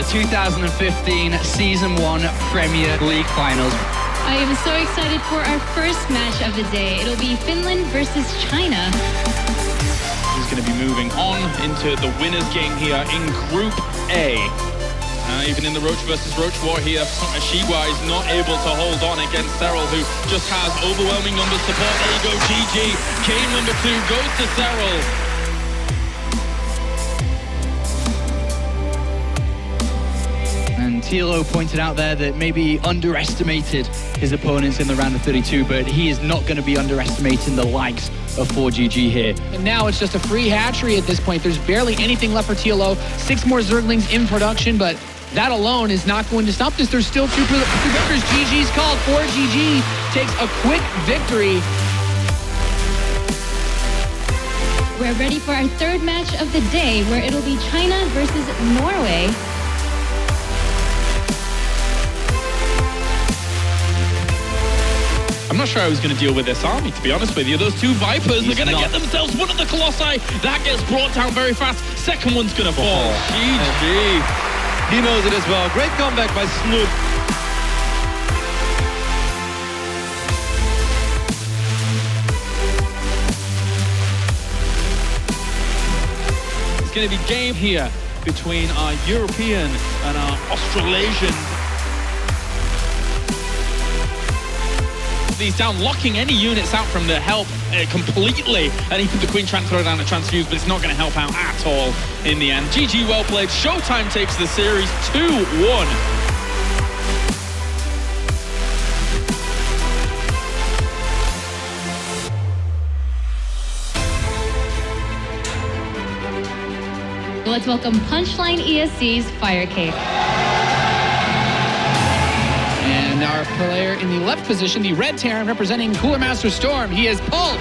2015 Season 1 Premier League Finals. I am so excited for our first match of the day. It'll be Finland versus China. He's going to be moving on into the winner's game here in Group A. Even in the Roach versus Roach war here, XiGua is not able to hold on against Serral, who just has overwhelming numbers support. There you go, GG. Game number 2 goes to Serral. And TLO pointed out there that maybe he underestimated his opponents in the round of 32, but he is not going to be underestimating the likes of 4GG here. And now it's just a free hatchery at this point. There's barely anything left for TLO. 6 more Zerglings in production, but that alone is not going to stop this. There's still 2 vectors. GG's called. 4GG takes a quick victory. We're ready for our third match of the day, where it'll be China versus Norway. I'm not sure I was going to deal with this army, to be honest with you. Those 2 Vipers are going to get themselves one of the Colossi. That gets brought down very fast. Second one's going to fall. GG. He knows it as well. Great comeback by Snoop. It's going to be game here between our European and our Australasian. He's down, locking any units out from the help completely, and even the Queen trying to throw down a transfuse, but it's not going to help out at all in the end. GG, well played. Showtime takes the series 2-1. Let's welcome Punchline ESC's Fire Cake. And our player in the left position, the Red Terran representing Cooler Master Storm, he is pulled.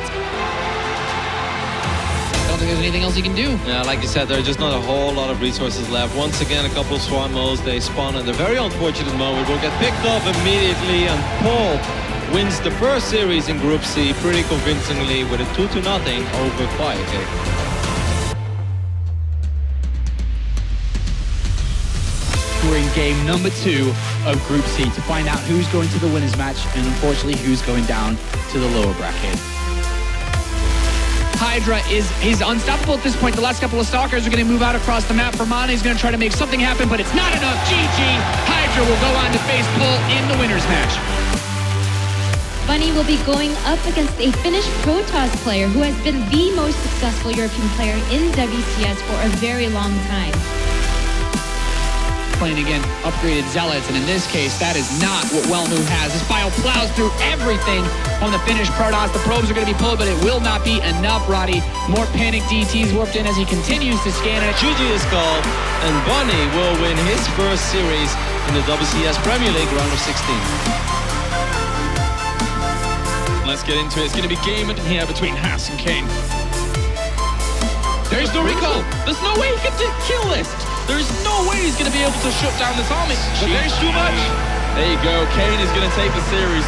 Don't think there's anything else he can do. Yeah, like you said, there are just not a whole lot of resources left. Once again, a couple of Swarm modes, they spawn at a very unfortunate moment. Will get picked up immediately, and Paul wins the first series in Group C pretty convincingly with a 2-0 over Firecake. We're in game number 2 of Group C to find out who's going to the winners match and unfortunately who's going down to the lower bracket. Hydra he's unstoppable at this point. The last couple of Stalkers are going to move out across the map. Vermana is going to try to make something happen, but it's not enough. GG. Hydra will go on to face Pull in the winners match. Bunny will be going up against a Finnish Protoss player who has been the most successful European player in WCS for a very long time. Playing again upgraded Zealots, and in this case, that is not what Wellnu has. This Bio plows through everything on the Finnish Protoss. The probes are going to be pulled, but it will not be enough, Roddy. More panic DTs warped in as he continues to scan it. GG is called, and Bunny will win his first series in the WCS Premier League round of 16. Let's get into it. It's going to be game here between Haas and Kane. There's no recall. There's no way he can kill this. There's no way he's going to be able to shut down this army. But there's too much. There you go. Kane is going to take the series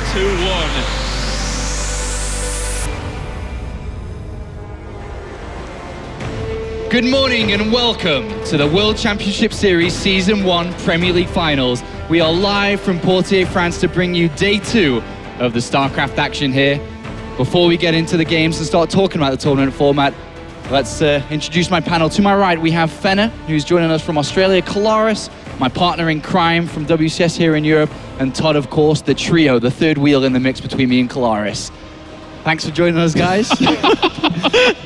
2-1. Good morning and welcome to the World Championship Series Season 1 Premier League Finals. We are live from Poitiers, France to bring you day 2 of the StarCraft action here. Before we get into the games and start talking about the tournament format, let's introduce my panel. To my right, we have Fenner, who's joining us from Australia, Kolaris, my partner in crime from WCS here in Europe, and Todd, of course, the trio, the third wheel in the mix between me and Kolaris. Thanks for joining us, guys.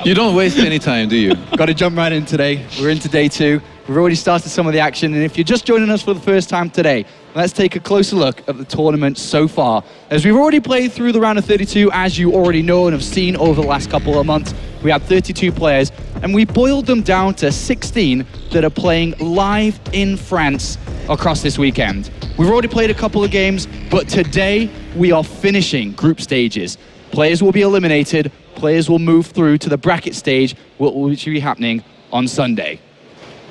You don't waste any time, do you? Got to jump right in today. We're into day 2. We've already started some of the action, and if you're just joining us for the first time today, let's take a closer look at the tournament so far. As we've already played through the round of 32, as you already know and have seen over the last couple of months, we had 32 players, and we boiled them down to 16 that are playing live in France across this weekend. We've already played a couple of games, but today we are finishing group stages. Players will be eliminated, players will move through to the bracket stage, which will be happening on Sunday.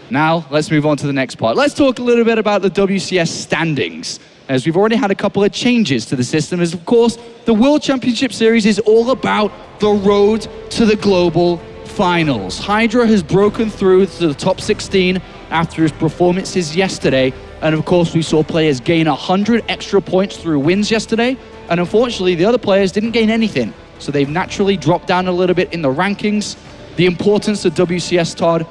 Now, let's move on to the next part. Let's talk a little bit about the WCS standings, as we've already had a couple of changes to the system, as of course, the World Championship Series is all about the road to the global finals. Hydra has broken through to the top 16 after his performances yesterday. And of course, we saw players gain 100 extra points through wins yesterday. And unfortunately, the other players didn't gain anything. So they've naturally dropped down a little bit in the rankings. The importance of WCS, Todd,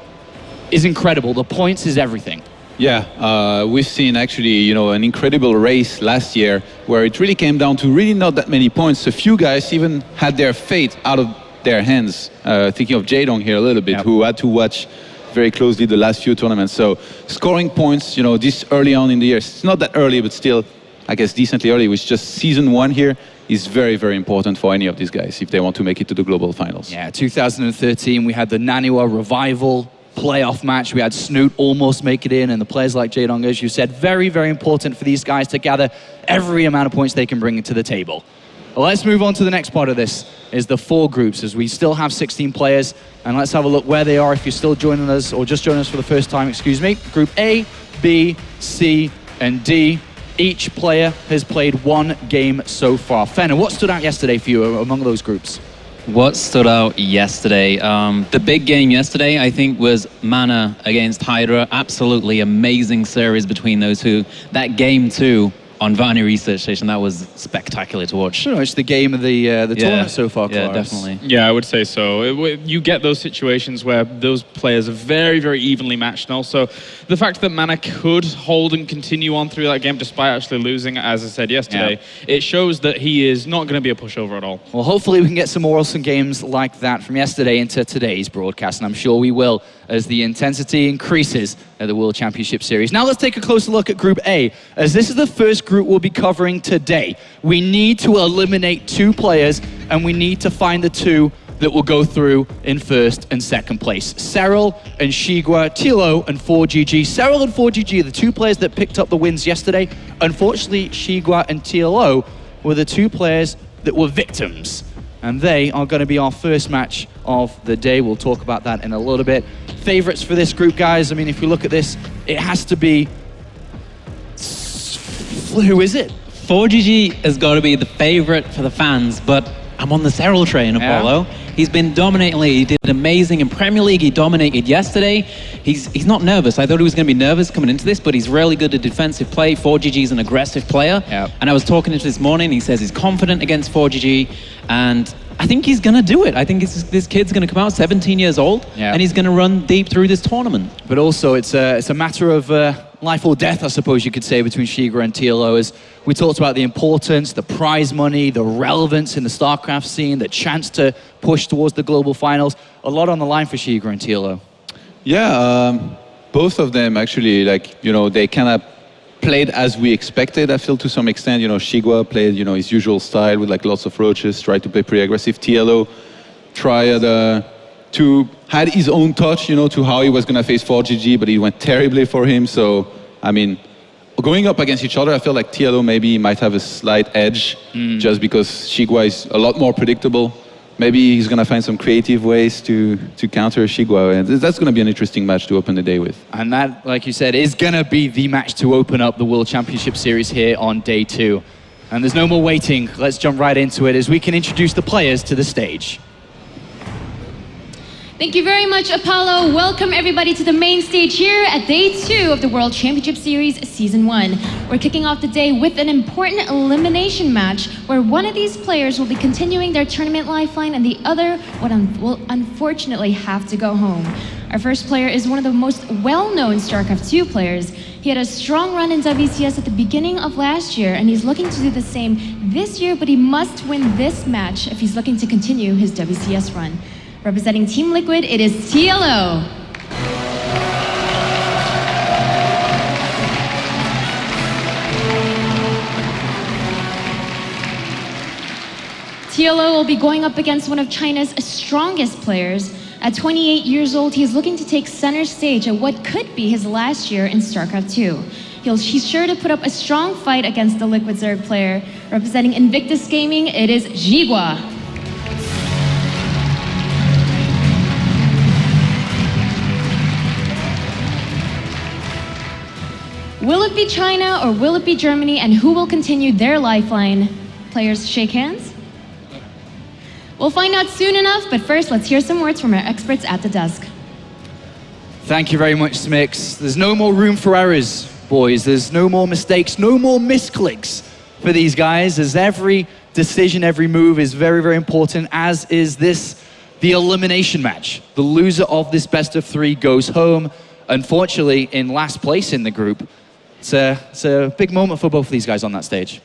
is incredible. The points is everything. Yeah, we've seen actually, an incredible race last year where it really came down to really not that many points. A few guys even had their fate out of their hands. Thinking of Jaedong here a little bit, who had to watch very closely the last few tournaments. So scoring points, this early on in the year, it's not that early, but still, I guess decently early, with just season 1 here, is very, very important for any of these guys if they want to make it to the global finals. Yeah, 2013, we had the Naniwa Revival playoff match. We had Snoot almost make it in, and the players like Jaedong, as you said, very, very important for these guys to gather every amount of points they can bring to the table. Well, let's move on to the next part of this, is the 4 groups, as we still have 16 players, and let's have a look where they are if you're still joining us, or just joining us for the first time, excuse me. Group A, B, C, and D. Each player has played 1 game so far. Fenner, what stood out yesterday for you among those groups? What stood out yesterday? The big game yesterday, I think, was Mana against Hydra. Absolutely amazing series between those two. That game too on Varney Research Station, that was spectacular to watch. Sure, it's the game of the tournament so far, Yeah, Claris. definitely. Yeah, I would say so. You get those situations where those players are very, very evenly matched. And also, the fact that Mana could hold and continue on through that game despite actually losing, as I said yesterday, it shows that he is not going to be a pushover at all. Well, hopefully we can get some more awesome games like that from yesterday into today's broadcast, and I'm sure we will as the intensity increases at the World Championship Series. Now let's take a closer look at Group A, as this is the first group we'll be covering today. We need to eliminate 2 players, and we need to find the 2 that will go through in first and second place. Serral and XiGua, TLO and 4GG. Serral and 4GG are the 2 players that picked up the wins yesterday. Unfortunately, XiGua and TLO were the 2 players that were victims. And they are going to be our first match of the day. We'll talk about that in a little bit. Favorites for this group, guys. I mean, if we look at this, it has to be... Who is it? 4GG has got to be the favorite for the fans, but I'm on the Serral train, Apollo. He's been dominating. He did amazing in Premier League. He dominated yesterday. He's not nervous. I thought he was going to be nervous coming into this, but he's really good at defensive play. 4GG is an aggressive player. And I was talking to him this morning. He says he's confident against 4GG, and I think he's going to do it. I think this kid's going to come out 17 years old, and he's going to run deep through this tournament. But also, it's a matter of life or death, I suppose you could say, between XiGua and TLO. As we talked about the importance, the prize money, the relevance in the StarCraft scene, the chance to push towards the global finals. A lot on the line for XiGua and TLO. Yeah, both of them actually, they kind of played as we expected, I feel, to some extent. XiGua played, his usual style with lots of roaches, tried to play pretty aggressive. TLO tried to had his own touch, to how he was going to face 4GG, but it went terribly for him. So, I mean, going up against each other, I feel like TLO maybe might have a slight edge, just because XiGua is a lot more predictable. Maybe he's going to find some creative ways to counter XiGua, and that's going to be an interesting match to open the day with. And that, like you said, is going to be the match to open up the World Championship Series here on day 2. And there's no more waiting. Let's jump right into it as we can introduce the players to the stage. Thank you very much, Apollo. Welcome everybody to the main stage here at day 2 of the World Championship Series Season 1. We're kicking off the day with an important elimination match where one of these players will be continuing their tournament lifeline and the other will unfortunately have to go home. Our first player is one of the most well-known StarCraft 2 players. He had a strong run in WCS at the beginning of last year, and he's looking to do the same this year, but he must win this match if he's looking to continue his WCS run. Representing Team Liquid, it is TLO. TLO will be going up against one of China's strongest players. At 28 years old, he is looking to take center stage at what could be his last year in StarCraft 2. He's sure to put up a strong fight against the Liquid Zerg player. Representing Invictus Gaming, it is XiGua. Will it be China or will it be Germany, and who will continue their lifeline? Players shake hands? We'll find out soon enough, but first let's hear some words from our experts at the desk. Thank you very much, Smix. There's no more room for errors, boys. There's no more mistakes, no more misclicks for these guys, as every decision, every move is very, very important, as is this, the elimination match. The loser of this best of 3 goes home, unfortunately, in last place in the group. It's a big moment for both of these guys on that stage.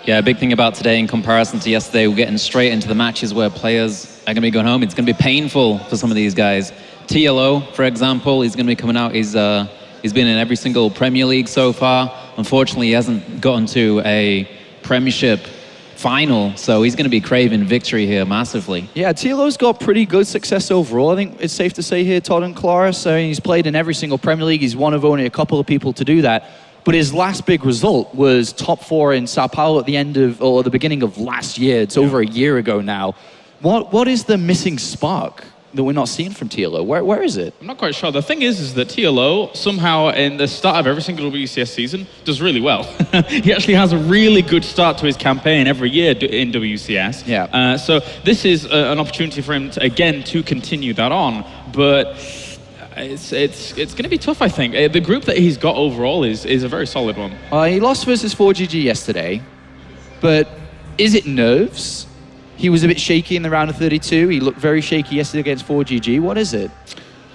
Yeah, a big thing about today in comparison to yesterday, we're getting straight into the matches where players are going to be going home. It's going to be painful for some of these guys. TLO, for example, is going to be coming out. He's been in every single Premier League so far. Unfortunately, he hasn't gotten to a Premiership final, so he's going to be craving victory here massively. Yeah, TLO's got pretty good success overall. I think it's safe to say here, Todd and Clara. So he's played in every single Premier League. He's one of only a couple of people to do that. But his last big result was top 4 in Sao Paulo at the end of, or the beginning of last year. It's over a year ago now. What is the missing spark that we're not seeing from TLO? Where is it? I'm not quite sure. The thing is that TLO somehow in the start of every single WCS season does really well. He actually has a really good start to his campaign every year in WCS. Yeah. So this is an opportunity for him to, again, to continue that on. But it's going to be tough, I think. The group that he's got overall is a very solid one. He lost versus 4GG yesterday, but is it nerves? He was a bit shaky in the round of 32. He looked very shaky yesterday against 4GG. What is it?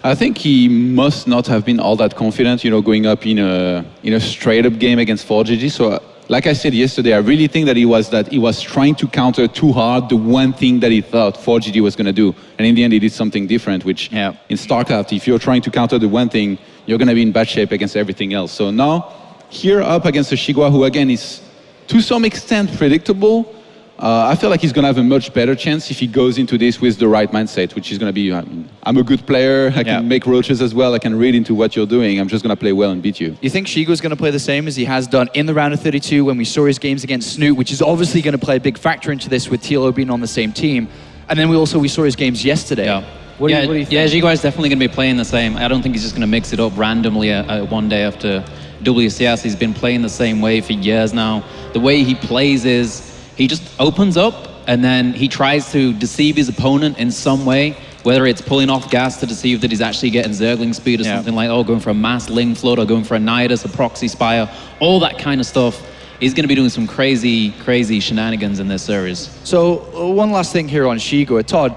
I think he must not have been all that confident, going up in a straight-up game against 4GG. So, like I said yesterday, I really think that he was trying to counter too hard the one thing that he thought 4GG was going to do. And in the end, he did something different, which in StarCraft, if you're trying to counter the one thing, you're going to be in bad shape against everything else. So now, here up against a XiGua, who again is to some extent predictable, I feel like he's going to have a much better chance if he goes into this with the right mindset, which is going to be, I'm a good player, I can make roaches as well, I can read into what you're doing, I'm just going to play well and beat you. You think XiGua's going to play the same as he has done in the round of 32 when we saw his games against Snoot, which is obviously going to play a big factor into this with TLO being on the same team. And then we saw his games yesterday. Yeah. What do you think? Yeah, XiGua is definitely going to be playing the same. I don't think he's just going to mix it up randomly one day after WCS. He's been playing the same way for years now. The way he plays is he just opens up and then he tries to deceive his opponent in some way, whether it's pulling off gas to deceive that he's actually getting Zergling speed or something like that, or going for a mass Ling flood, or going for a Nidus, a proxy spire, all that kind of stuff. He's going to be doing some crazy, crazy shenanigans in this series. So one last thing here on XiGua. Todd,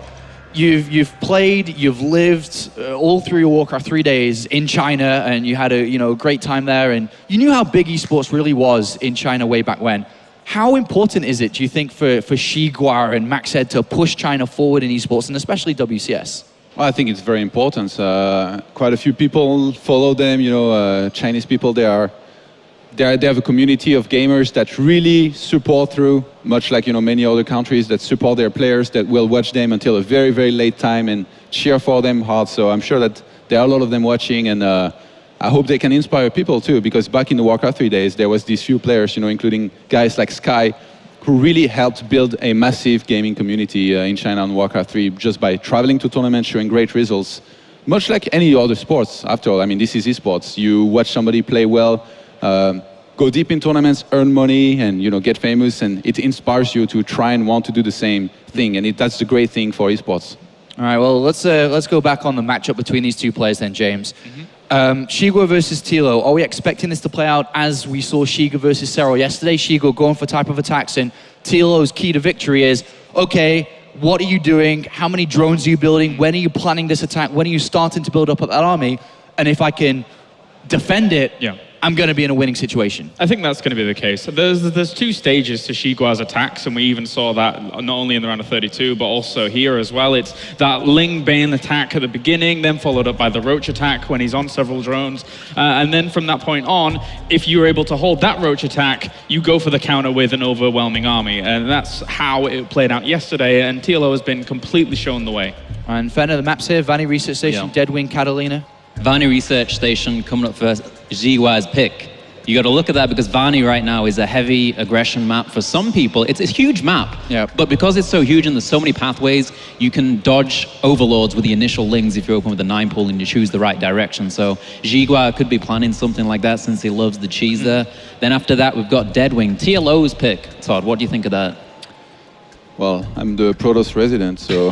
you've played, you've lived all through your Warcraft 3 days in China, and you had a great time there, and you knew how big esports really was in China way back when. How important is it, do you think, for XiGua and Maxed to push China forward in esports, and especially WCS? Well, I think it's very important. Quite a few people follow them. Chinese people, they have a community of gamers that really support through, much like many other countries that support their players, that will watch them until a very, very late time and cheer for them hard. So I'm sure that there are a lot of them watching, and I hope they can inspire people too, because back in the Warcraft 3 days, there was these few players, including guys like Sky, who really helped build a massive gaming community in China on Warcraft 3 just by traveling to tournaments, showing great results, much like any other sports. After all, I mean, this is esports. You watch somebody play well, go deep in tournaments, earn money, and get famous, and it inspires you to try and want to do the same thing, and that's the great thing for esports. All right, well, let's go back on the matchup between these two players then, James. XiGua versus TLO. Are we expecting this to play out as we saw XiGua versus Serral yesterday? XiGua going for type of attacks, and TLO's key to victory is, okay, what are you doing? How many drones are you building? When are you planning this attack? When are you starting to build up that army? And if I can defend it, I'm going to be in a winning situation. I think that's going to be the case. There's 2 stages to XiGua's attacks, and we even saw that not only in the round of 32, but also here as well. It's that Ling Bane attack at the beginning, then followed up by the Roach attack when he's on several drones. And then from that point on, if you're able to hold that Roach attack, you go for the counter with an overwhelming army. And that's how it played out yesterday, and TLO has been completely shown the way. And Fenner, the maps here, Vanny Research Station, Deadwing, Catalina. Vanny Research Station coming up first, XiGua's pick. You got to look at that because Vanny right now is a heavy aggression map for some people. It's a huge map, but because it's so huge and there's so many pathways, you can dodge overlords with the initial lings if you open with a 9 pool and you choose the right direction. So XiGua could be planning something like that since he loves the cheese there. Then after that, we've got Deadwing, TLO's pick. Todd, what do you think of that? Well, I'm the Protoss resident, so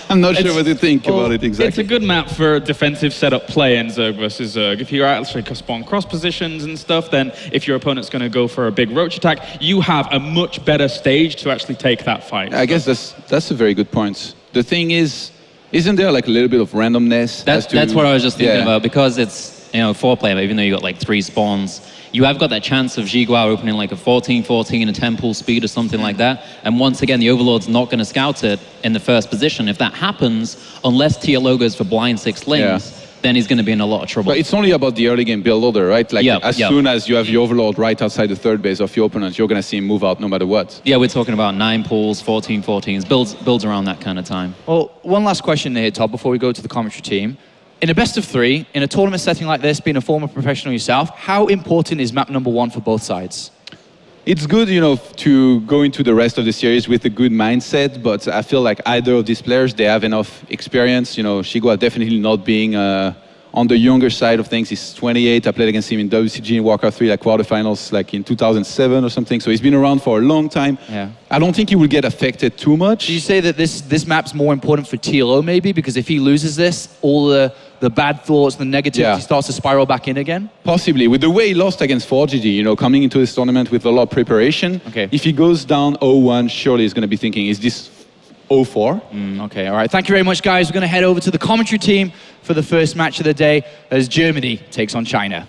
I'm not sure what to think about it exactly. It's a good map for defensive setup play in Zerg versus Zerg. If you're actually spawn cross positions and stuff, then if your opponent's going to go for a big roach attack, you have a much better stage to actually take that fight. I guess that's a very good point. The thing is, isn't there like a little bit of randomness? That's what I was just thinking about, because it's, you know, 4-player, even though you got like 3 spawns, you have got that chance of XiGua opening like a 14-14, a 10 pool speed or something like that. And once again, the Overlord's not going to scout it in the first position. If that happens, unless TLO goes for blind 6 lanes, then he's going to be in a lot of trouble. But it's only about the early game build order, right? Like as soon as you have your Overlord right outside the third base of your opponent, you're going to see him move out no matter what. Yeah, we're talking about 9 pools, 14-14s, builds around that kind of time. Well, one last question here, Todd, before we go to the commentary team. In a best of 3, in a tournament setting like this, being a former professional yourself, how important is map number 1 for both sides? It's good, you know, to go into the rest of the series with a good mindset, but I feel like either of these players, they have enough experience. You know, XiGua definitely not being on the younger side of things. He's 28. I played against him in WCG in Warcraft 3, like quarterfinals, like in 2007 or something. So he's been around for a long time. Yeah. I don't think he will get affected too much. Do you say that this map's more important for TLO maybe? Because if he loses this, all the bad thoughts, the negativity starts to spiral back in again? Possibly. With the way he lost against 4GG, you know, coming into this tournament with a lot of preparation, if he goes down 0-1, surely he's going to be thinking, is this 0-4? Okay, all right. Thank you very much, guys. We're going to head over to the commentary team for the first match of the day as Germany takes on China.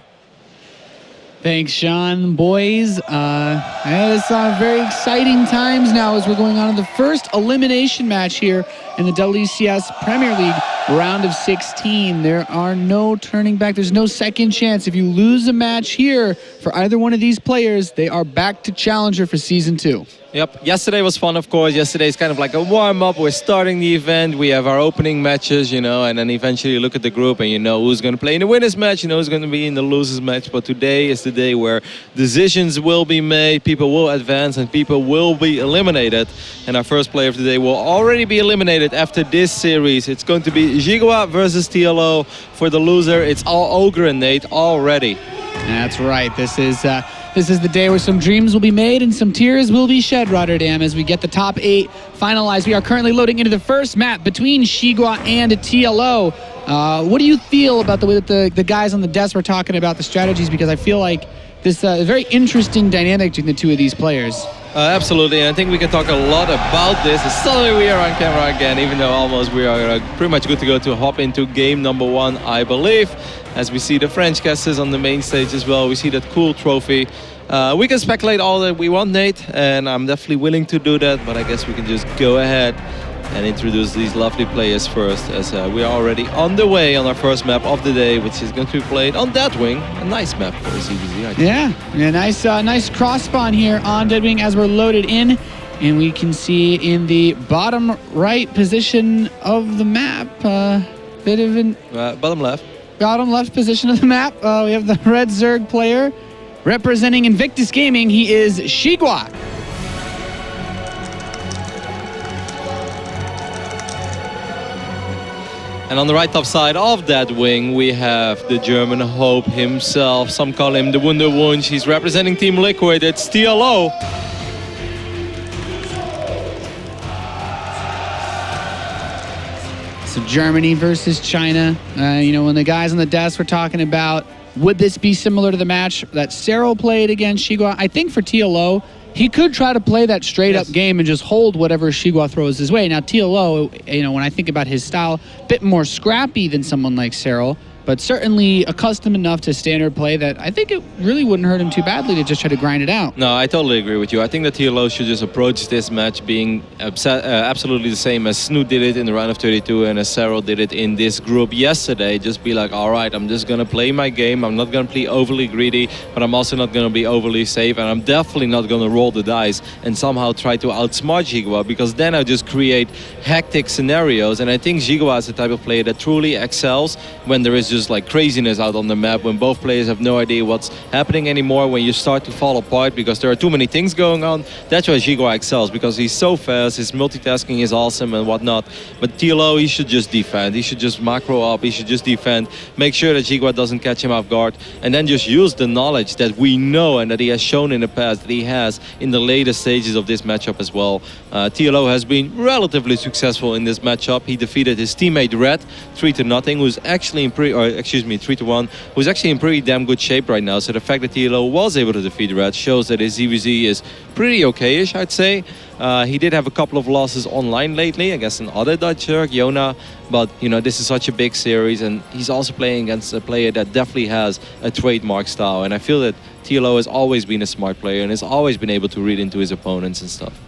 Thanks, Sean. Boys, it's very exciting times now as we're going on to the first elimination match here in the WCS Premier League round of 16. There are no turning back. There's no second chance. If you lose a match here for either one of these players, they are back to Challenger for Season 2. Yep, yesterday was fun, of course. Yesterday is kind of like a warm-up. We're starting the event. We have our opening matches, you know, and then eventually you look at the group and you know who's going to play in the winners match, you know who's going to be in the losers match. But today is the day where decisions will be made, people will advance, and people will be eliminated. And our first player of the day will already be eliminated after this series. It's going to be XiGua versus TLO. For the loser, it's all Ogre and Nate already. That's right. This is the day where some dreams will be made and some tears will be shed, Rotterdam, as we get the top 8 finalized. We are currently loading into the first map between XiGua and TLO. What do you feel about the way that the guys on the desk were talking about the strategies? Because I feel like this very interesting dynamic between the two of these players. Absolutely, and I think we can talk a lot about this. Suddenly we are on camera again, even though almost we are pretty much good to go to hop into game number 1, I believe. As we see the French casters on the main stage as well, we see that cool trophy. We can speculate all that we want, Nate, and I'm definitely willing to do that, but I guess we can just go ahead and introduce these lovely players first, as we are already on the way on our first map of the day, which is going to be played on Deadwing. A nice map for ZvZ, I think. Yeah, nice cross spawn here on Deadwing as we're loaded in. And we can see in the bottom right position of the map, Bottom left. Bottom left position of the map, we have the red Zerg player representing Invictus Gaming. He is XiGua. And on the right top side of that wing, we have the German Hope himself. Some call him the Wunderwunsch. He's representing Team Liquid. It's TLO. So Germany versus China. You know, when the guys on the desk were talking about, would this be similar to the match that Cyril played against XiGua? I think for TLO, he could try to play that straight-up game and just hold whatever XiGua throws his way. Now, TLO, you know, when I think about his style, a bit more scrappy than someone like Cyril, but certainly accustomed enough to standard play that I think it really wouldn't hurt him too badly to just try to grind it out. No, I totally agree with you. I think that TLO should just approach this match being absolutely the same as Snoot did it in the round of 32 and as Cyril did it in this group yesterday. Just be like, all right, I'm just going to play my game. I'm not going to be overly greedy, but I'm also not going to be overly safe, and I'm definitely not going to roll the dice and somehow try to outsmart XiGua, because then I just create hectic scenarios. And I think XiGua is the type of player that truly excels when there is just just like craziness out on the map when both players have no idea what's happening anymore, when you start to fall apart because there are too many things going on. That's why XiGua excels, because he's so fast, his multitasking is awesome and whatnot. But TLO, he should just defend. He should just macro up, he should just defend, make sure that XiGua doesn't catch him off guard, and then just use the knowledge that we know and that he has shown in the past that he has in the later stages of this matchup as well. TLO has been relatively successful in this matchup. He defeated his teammate Red 3-0, who's actually in 3-1, who's actually in pretty damn good shape right now. So the fact that TLO was able to defeat Red shows that his ZvZ is pretty okay-ish, I'd say. He did have a couple of losses online lately against another Dutcher, Jona, but you know, this is such a big series, and he's also playing against a player that definitely has a trademark style, and I feel that TLO has always been a smart player and has always been able to read into his opponents and stuff.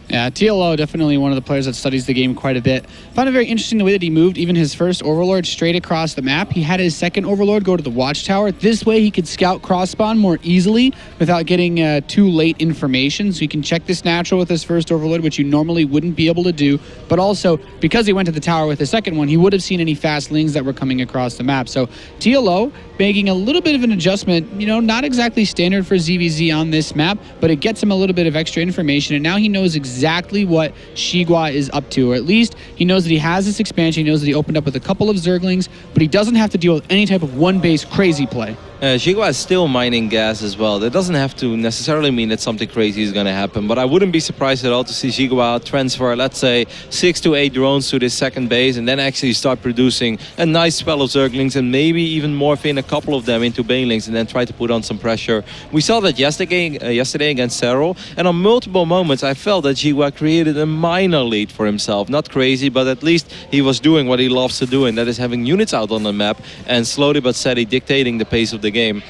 Yeah, TLO definitely one of the players that studies the game quite a bit. Found it very interesting the way that he moved even his first Overlord straight across the map. He had his second Overlord go to the Watchtower. This way he could scout cross-spawn more easily without getting too late information. So you can check this natural with his first Overlord, which you normally wouldn't be able to do. But also, because he went to the tower with the second one, he would have seen any fast lings that were coming across the map. So TLO making a little bit of an adjustment, you know, not exactly standard for ZvZ on this map, but it gets him a little bit of extra information, and now he knows exactly what XiGua is up to, or at least he knows that he has this expansion, he knows that he opened up with a couple of Zerglings, but he doesn't have to deal with any type of one-base crazy play. XiGua is still mining gas as well. That doesn't have to necessarily mean that something crazy is going to happen, but I wouldn't be surprised at all to see XiGua transfer, let's say, 6 to 8 drones to this second base and then actually start producing a nice spell of Zerglings and maybe even morph in a couple of them into Banelings and then try to put on some pressure. We saw that yesterday against Serral, and on multiple moments I felt that XiGua created a minor lead for himself. Not crazy, but at least he was doing what he loves to do, and that is having units out on the map and slowly but steady dictating the pace of the game.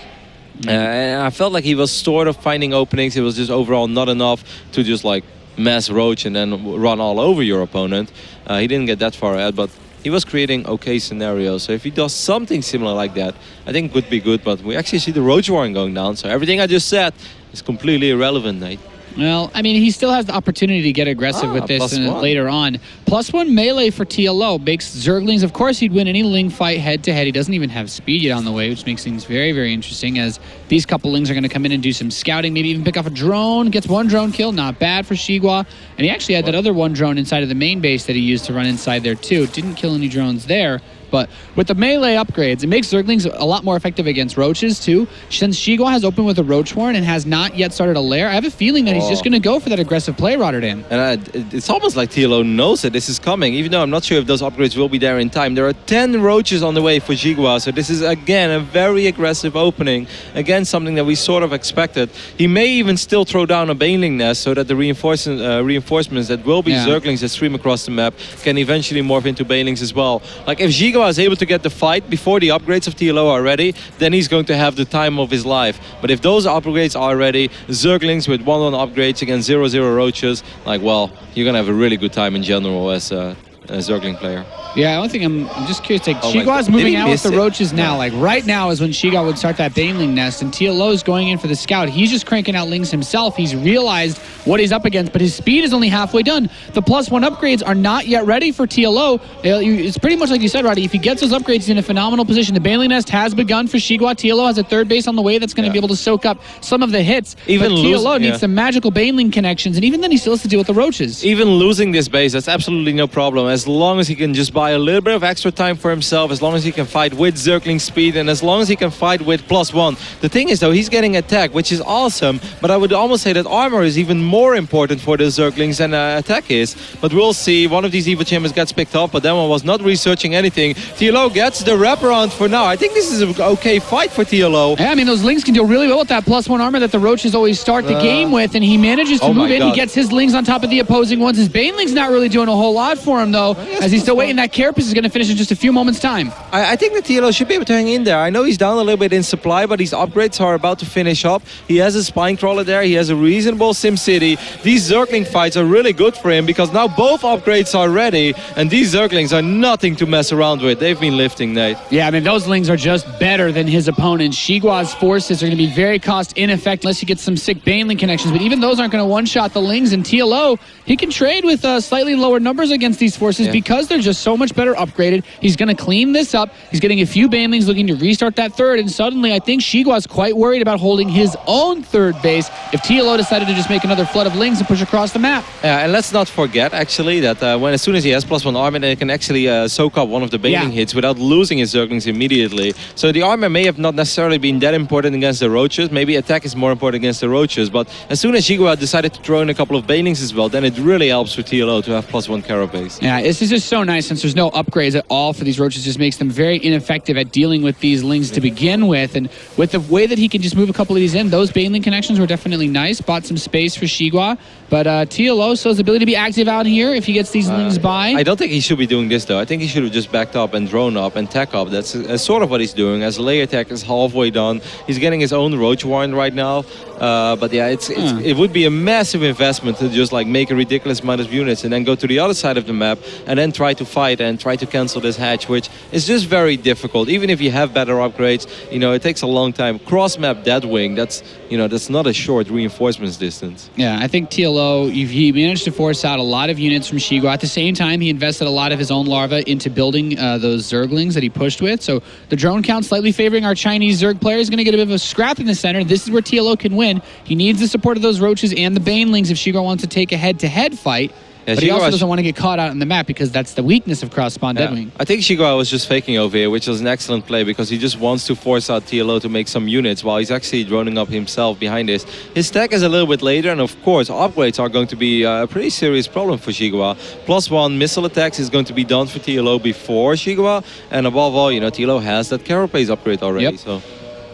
And I felt like he was sort of finding openings. It was just overall not enough to just like mass roach and then run all over your opponent. He didn't get that far ahead, but he was creating okay scenarios. So if he does something similar like that, I think it would be good. But we actually see the roach warren going down, so everything I just said is completely irrelevant, Nate. Well, I mean, he still has the opportunity to get aggressive with this later on. +1 melee for TLO makes Zerglings. Of course, he'd win any Ling fight head-to-head. He doesn't even have speed yet on the way, which makes things very, very interesting, as these couple Lings are going to come in and do some scouting, maybe even pick off a drone. Gets one drone kill, not bad for XiGua. And he actually had that other one drone inside of the main base that he used to run inside there, too. Didn't kill any drones there. But with the melee upgrades, it makes Zerglings a lot more effective against roaches, too. Since XiGua has opened with a Roach Warren and has not yet started a lair, I have a feeling that he's just going to go for that aggressive play, Rotterdam. And it's almost like TLO knows that this is coming, even though I'm not sure if those upgrades will be there in time. There are 10 roaches on the way for XiGua, so this is, again, a very aggressive opening. Again, something that we sort of expected. He may even still throw down a Baneling nest so that the reinforcements that will be Zerglings that stream across the map can eventually morph into Banelings as well. Like, if XiGua is able to get the fight before the upgrades of TLO are ready, then he's going to have the time of his life. But if those upgrades are ready, Zerglings with 1-1 upgrades against 0-0 roaches, like, well, you're going to have a really good time in general as a Zergling player. Yeah, I don't think I'm just curious. Like, XiGua's moving out with the roaches now. Like, right now is when XiGua would start that Baneling nest, and TLO's going in for the scout. He's just cranking out Lings himself. He's realized what he's up against, but his speed is only halfway done. The +1 upgrades are not yet ready for TLO. It's pretty much like you said, Roddy. If he gets those upgrades, he's in a phenomenal position. The Baneling nest has begun for XiGua. TLO has a third base on the way that's going to be able to soak up some of the hits. Even but TLO needs some magical Baneling connections, and even then he still has to deal with the roaches. Even losing this base, that's absolutely no problem. As long as he can just buy a little bit of extra time for himself, as long as he can fight with Zergling speed, and as long as he can fight with +1. The thing is, though, he's getting attack, which is awesome, but I would almost say that armor is even more important for the Zerglings than attack is. But we'll see. One of these Evo Chambers gets picked up, but that one was not researching anything. TLO gets the wraparound for now. I think this is an okay fight for TLO. Yeah, I mean, those Lings can deal really well with that +1 armor that the Roaches always start the game with, and he manages to move in. He gets his Lings on top of the opposing ones. His Baneling's not really doing a whole lot for him, though, as he's still waiting. That Carapace is going to finish in just a few moments' time. I think the TLO should be able to hang in there. I know he's down a little bit in supply, but these upgrades are about to finish up. He has a Spine Crawler there. He has a reasonable SimCity. These Zergling fights are really good for him because now both upgrades are ready, and these Zerglings are nothing to mess around with. They've been lifting, Nate. Yeah, I mean, those Lings are just better than his opponents. XiGua's forces are going to be very cost ineffective unless he gets some sick Baneling connections, but even those aren't going to one-shot the Lings, and TLO, he can trade with slightly lower numbers against these forces because they're just so much much better upgraded. He's going to clean this up. He's getting a few banelings looking to restart that third, and suddenly I think XiGua's quite worried about holding his own third base if TLO decided to just make another flood of lings and push across the map. Yeah, and let's not forget, actually, that as soon as he has +1 armor, then he can actually soak up one of the baneling hits without losing his Zerglings immediately. So the armor may have not necessarily been that important against the Roaches. Maybe attack is more important against the Roaches, but as soon as XiGua decided to throw in a couple of banelings as well, then it really helps for TLO to have +1 carapace. Yeah, this is just so nice since there's no upgrades at all for these Roaches. Just makes them very ineffective at dealing with these lings to begin with, and with the way that he can just move a couple of these in, those baneling connections were definitely nice. Bought some space for XiGua, but TLO still has the ability to be active out here if he gets these lings by. I don't think he should be doing this though. I think he should have just backed up and drone up and tech up. That's sort of what he's doing. As layer tech is halfway done, he's getting his own Roach Warren right now. But yeah, it would be a massive investment to just like make a ridiculous amount of units and then go to the other side of the map and then try to fight and try to cancel this hatch, which is just very difficult. Even if you have better upgrades, it takes a long time. Cross map Deadwing, that's not a short reinforcements distance. Yeah, I think TLO, he managed to force out a lot of units from XiGua. At the same time, he invested a lot of his own larvae into building those Zerglings that he pushed with. So the drone count slightly favoring our Chinese Zerg player is going to get a bit of a scrap in the center. This is where TLO can win. He needs the support of those Roaches and the banelings if XiGua wants to take a head-to-head fight. Yeah, but he also doesn't want to get caught out on the map because that's the weakness of cross-spawn Deadwing. I think XiGua was just faking over here, which was an excellent play because he just wants to force out TLO to make some units while he's actually droning up himself behind this. His tech is a little bit later, and of course, upgrades are going to be a pretty serious problem for XiGua. +1 missile attacks is going to be done for TLO before XiGua, and above all, TLO has that carapace upgrade already. So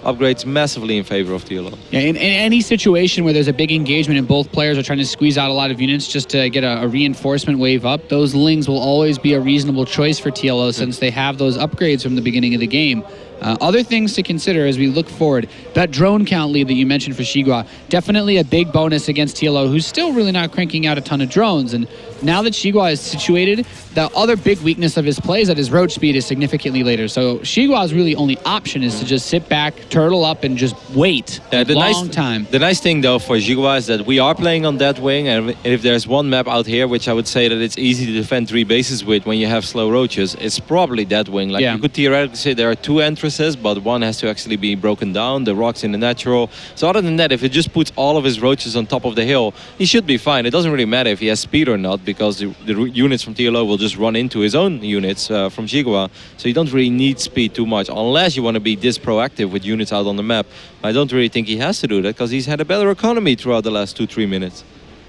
upgrades massively in favor of TLO. Yeah, in any situation where there's a big engagement and both players are trying to squeeze out a lot of units just to get a reinforcement wave up, those lings will always be a reasonable choice for TLO since they have those upgrades from the beginning of the game. Other things to consider as we look forward. That drone count lead that you mentioned for XiGua, definitely a big bonus against TLO, who's still really not cranking out a ton of drones. And now that XiGua is situated, the other big weakness of his play is that his roach speed is significantly later. So XiGua's really only option is to just sit back, turtle up, and just wait a long time. The nice thing, though, for XiGua is that we are playing on Deadwing, and if there's one map out here, which I would say that it's easy to defend 3 bases with when you have slow roaches, it's probably Deadwing. Like, you could theoretically say there are 2 entrances, but one has to actually be broken down, the rocks in the natural. So other than that, if it just puts all of his roaches on top of the hill, he should be fine. It doesn't really matter if he has speed or not, because the units from TLO will just run into his own units from XiGua. So you don't really need speed too much, unless you want to be this proactive with units out on the map. I don't really think he has to do that, because he's had a better economy throughout the last 2-3 minutes.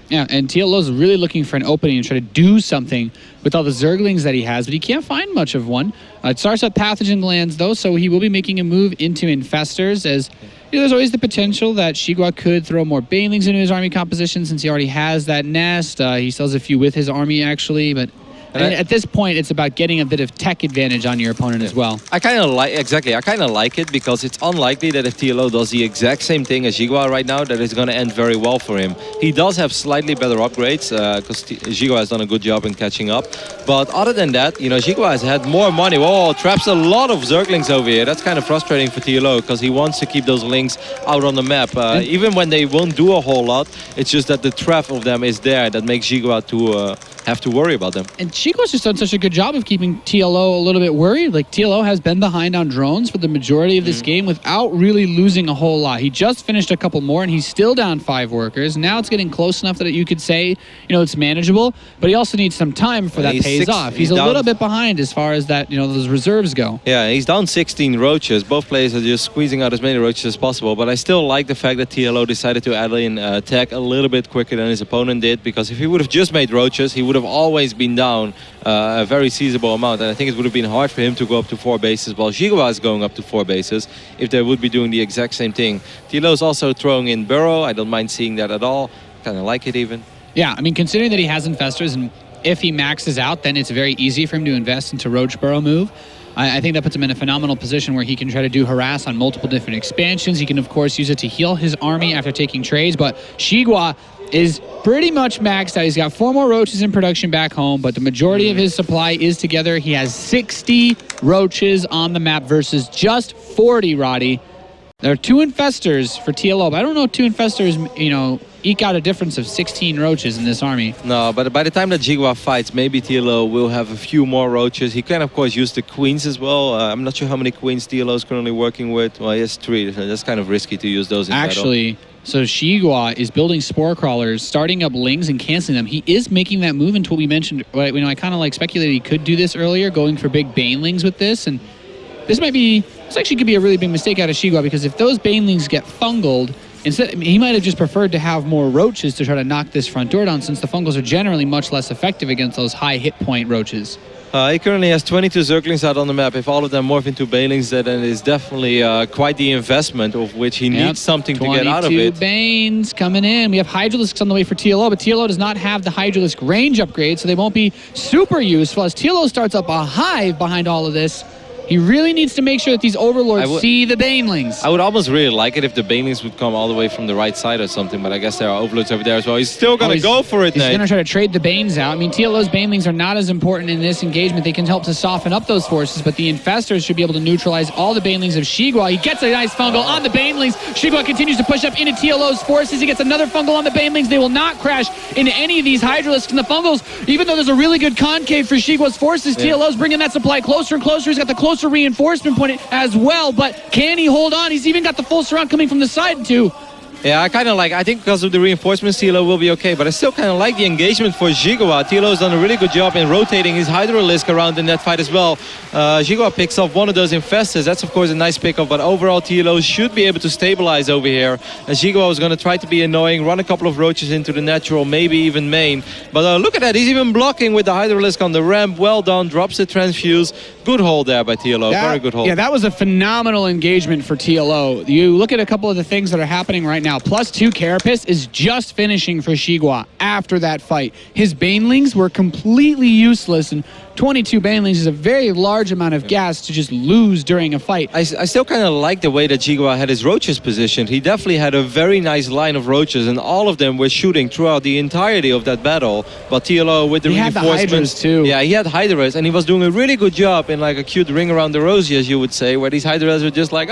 Yeah, and TLO's really looking for an opening and try to do something with all the Zerglings that he has, but he can't find much of one. It starts at Pathogen Glands, though, so he will be making a move into Infestors, as there's always the potential that XiGua could throw more banelings into his army composition since he already has that nest. He still has a few with his army, actually, but at this point, it's about getting a bit of tech advantage on your opponent as well. I kind of like it because it's unlikely that if TLO does the exact same thing as XiGua right now, that it's going to end very well for him. He does have slightly better upgrades because XiGua has done a good job in catching up. But other than that, XiGua has had more money. Whoa, traps a lot of Zerglings over here. That's kind of frustrating for TLO because he wants to keep those lings out on the map. Even when they won't do a whole lot, it's just that the trap of them is there that makes XiGua to have to worry about them. And XiGua's just done such a good job of keeping TLO a little bit worried. Like, TLO has been behind on drones for the majority of this game without really losing a whole lot. He just finished a couple more, and he's still down 5 workers. Now it's getting close enough that you could say, it's manageable, but he also needs some time before that pays off. He's a little bit behind as far as that, those reserves go. Yeah, he's down 16 roaches. Both players are just squeezing out as many roaches as possible, but I still like the fact that TLO decided to add in tech a little bit quicker than his opponent did, because if he would have just made roaches, he would have always been down a very seizable amount, and I think it would have been hard for him to go up to 4 bases while XiGua is going up to 4 bases if they would be doing the exact same thing. TLO is also throwing in Burrow. I don't mind seeing that at all. Kind of like it even. Yeah, I mean, considering that he has Infestors, and if he maxes out, then it's very easy for him to invest into Roach Burrow move. I think that puts him in a phenomenal position where he can try to do harass on multiple different expansions. He can, of course, use it to heal his army after taking trades, but XiGua is pretty much maxed out. He's got 4 more roaches in production back home, but the majority of his supply is together. He has 60 roaches on the map versus just 40, Roddy. There are 2 infestors for TLO, but I don't know if 2 infestors, eke out a difference of 16 roaches in this army. No, but by the time that XiGua fights, maybe TLO will have a few more roaches. He can, of course, use the queens as well. I'm not sure how many queens TLO is currently working with. Well, he has 3, so that's kind of risky to use those in Actually, so XiGua is building spore crawlers, starting up lings and canceling them. He is making that move into what we mentioned. I kind of speculated he could do this earlier, going for big banelings with this, and this actually could be a really big mistake out of XiGua, because if those banelings get fungled, he might have just preferred to have more roaches to try to knock this front door down, since the fungals are generally much less effective against those high hit point roaches. He currently has 22 Zerglings out on the map. If all of them morph into banelings, then it is definitely quite the investment of which he needs something to get out of it. 22 Banes coming in. We have Hydralisks on the way for TLO, but TLO does not have the Hydralisk range upgrade, so they won't be super useful. As TLO starts up a hive behind all of this, he really needs to make sure that these overlords see the banelings. I would almost really like it if the banelings would come all the way from the right side or something, but I guess there are overlords over there as well. He's still going to go for it, He's Nate. going to try to trade the banes out. I mean, TLO's banelings are not as important in this engagement. They can help to soften up those forces, but the infestors should be able to neutralize all the banelings of XiGua. He gets a nice fungal on the banelings. XiGua continues to push up into TLO's forces. He gets another fungal on the banelings. They will not crash into any of these Hydralisks and the fungals, even though there's a really good concave for XiGua's forces. TLO's bringing that supply closer and closer. He's got the closer reinforcement point as well, but can he hold on? He's even got the full surround coming from the side too. Yeah, I think because of the reinforcements, TLO will be okay, but I still kind of like the engagement for XiGua. TLO has done a really good job in rotating his Hydralisk around in that fight as well. XiGua picks off one of those infestors. That's, of course, a nice pickup, but overall, TLO should be able to stabilize over here. XiGua was going to try to be annoying, run a couple of roaches into the natural, maybe even main. But look at that, he's even blocking with the Hydralisk on the ramp. Well done, drops the transfuse. Good hold there by TLO, very good hold. Yeah, that was a phenomenal engagement for TLO. You look at a couple of the things that are happening right now. +2 Carapace is just finishing for XiGua after that fight. His banelings were completely useless, and 22 banelings is a very large amount of gas to just lose during a fight. I still kind of like the way that XiGua had his roaches positioned. He definitely had a very nice line of roaches, and all of them were shooting throughout the entirety of that battle. But TLO with the reinforcements too. Yeah, he had Hydras, and he was doing a really good job in like a cute ring around the rosy, as you would say, where these Hydras were just like,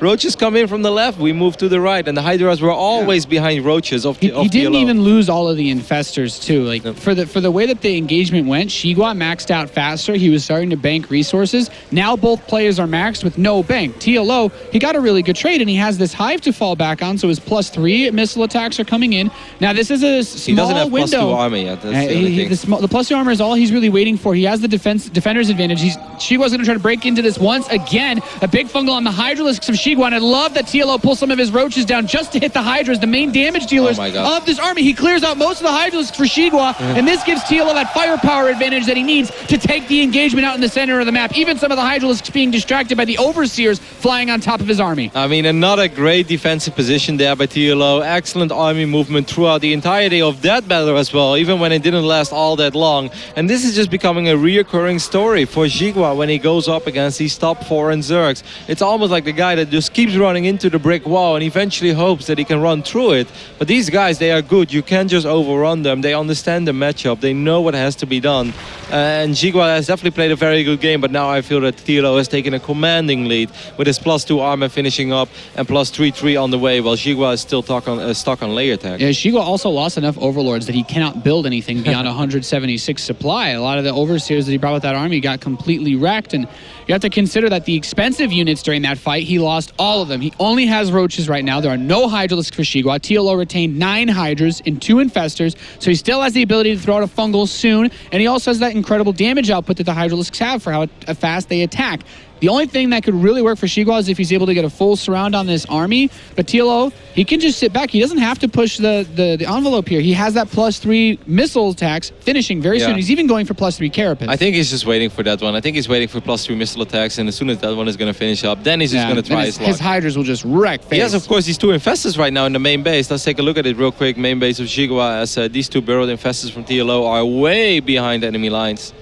roaches come in from the left, we move to the right, and the Hydras were always behind roaches of TLO. He didn't even lose all of the infestors too. For the way that the engagement went, XiGua maxed out faster. He was starting to bank resources. Now both players are maxed with no bank. TLO, he got a really good trade, and he has this hive to fall back on, so his +3 missile attacks are coming in. Now this is a small window. He doesn't have +2 armor yet. That's the only thing. The +2 armor is all he's really waiting for. He has the defender's advantage. XiGua's going to try to break into this once again. A big fungal on the Hydralisks of XiGua, and I love that TLO pulls some of his roaches down just to hit the Hydras, the main damage dealers of this army. He clears out most of the Hydralisks for XiGua, and this gives TLO that firepower advantage that he needs to take the engagement out in the center of the map. Even some of the Hydralisks being distracted by the Overseers flying on top of his army. I mean, another great defensive position there by TLO. Excellent army movement throughout the entirety of that battle as well, even when it didn't last all that long. And this is just becoming a reoccurring story for XiGua when he goes up against these top 4 and Zergs. It's almost like the guy that just keeps running into the brick wall and eventually hopes that he can run through it. But these guys, they are good. You can't just overrun them. They understand the matchup. They know what has to be done. And XiGua has definitely played a very good game, but now I feel that TLO has taken a commanding lead with his +2 armor finishing up and +3/3 on the way, while XiGua is still stuck on layer tag. Yeah, XiGua also lost enough overlords that he cannot build anything beyond 176 supply. A lot of the overseers that he brought with that army got completely wrecked, and you have to consider that the expensive units during that fight, he lost all of them. He only has roaches right now. There are no Hydralisks for XiGua. TLO retained 9 Hydras and 2 infestors, so he still has the ability to throw out a fungal soon, and he also has that incredible damage output that the Hydralisks have for how fast they attack. The only thing that could really work for XiGua is if he's able to get a full surround on this army. But TLO, he can just sit back. He doesn't have to push the envelope here. He has that +3 missile attacks finishing very soon. He's even going for +3 Carapace. I think he's just waiting for that one. I think he's waiting for +3 missile attacks, and as soon as that one is going to finish up, then he's just going to try his luck. His Hydras will just wreck face. He has, of course, these 2 infestors right now in the main base. Let's take a look at it real quick. Main base of XiGua, as these 2 burrowed infestors from TLO are way behind enemy lines.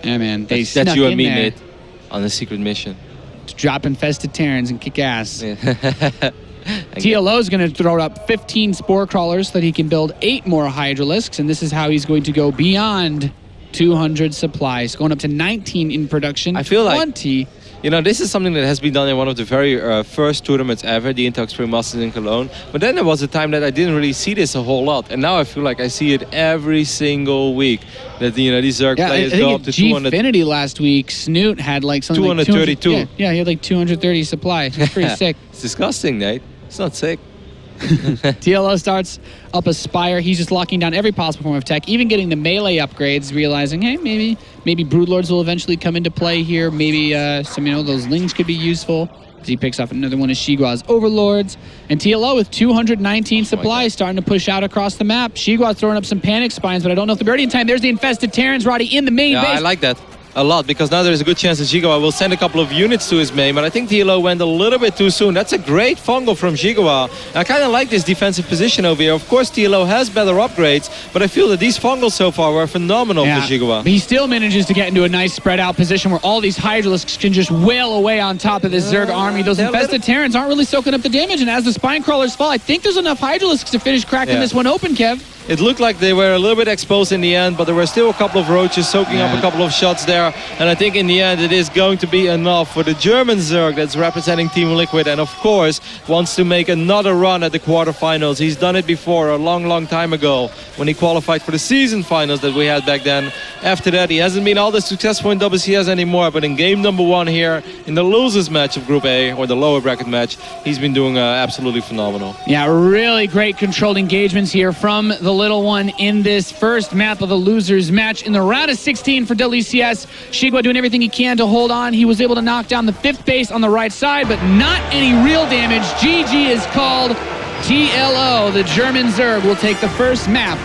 Yeah, man. They That's you and me, Nate, on a secret mission. To drop infested Terrans and kick ass. TLO is going to throw up 15 spore crawlers so that he can build 8 more Hydralisks, and this is how he's going to go beyond 200 supplies, going up to 19 in production. I feel like 20 you know, this is something that has been done in one of the very first tournaments ever, the Intel Spring Masters in Cologne. But then there was a time that I didn't really see this a whole lot, and now I feel like I see it every single week. That, you know, these Zerg players I go think up to at 200. Gfinity last week, Snoot had like something 232. Like yeah, he had like 230 supply. It's pretty sick. It's disgusting, Nate. It's not sick. TLO starts up a Spire. He's just locking down every possible form of tech, even getting the melee upgrades, realizing, hey, maybe Broodlords will eventually come into play here. Maybe some, you know, those Lings could be useful. As he picks up another one of XiGua's Overlords. And TLO with 219 supplies starting to push out across the map. XiGua throwing up some panic spines, but I don't know if they'll be ready in time. There's the infested Terrans, Roddy, in the main base. I like that a lot, because now there's a good chance that XiGua will send a couple of units to his main, but I think TLO went a little bit too soon. That's a great fungal from XiGua. I kind of like this defensive position over here. Of course, TLO has better upgrades, but I feel that these fungals so far were phenomenal for XiGua. But he still manages to get into a nice spread out position where all these Hydralisks can just wail away on top of this Zerg army. Those infested Terrans aren't really soaking up the damage, and as the Spine Crawlers fall, I think there's enough Hydralisks to finish cracking this one open, Kev. It looked like they were a little bit exposed in the end, but there were still a couple of roaches soaking up a couple of shots there. And I think in the end it is going to be enough for the German Zerg that's representing Team Liquid, and of course wants to make another run at the quarterfinals. He's done it before a long time ago when he qualified for the season finals that we had back then. After that, he hasn't been all that successful in WCS anymore, but in game number 1 here in the losers match of Group A, or the lower bracket match, he's been doing absolutely phenomenal. Yeah, really great controlled engagements here from the little one in this first map of the losers match in the round of 16 for WCS. XiGua doing everything he can to hold on. He was able to knock down the 5th base on the right side, but not any real damage. GG is called. TLO, the German Zerg, will take the first map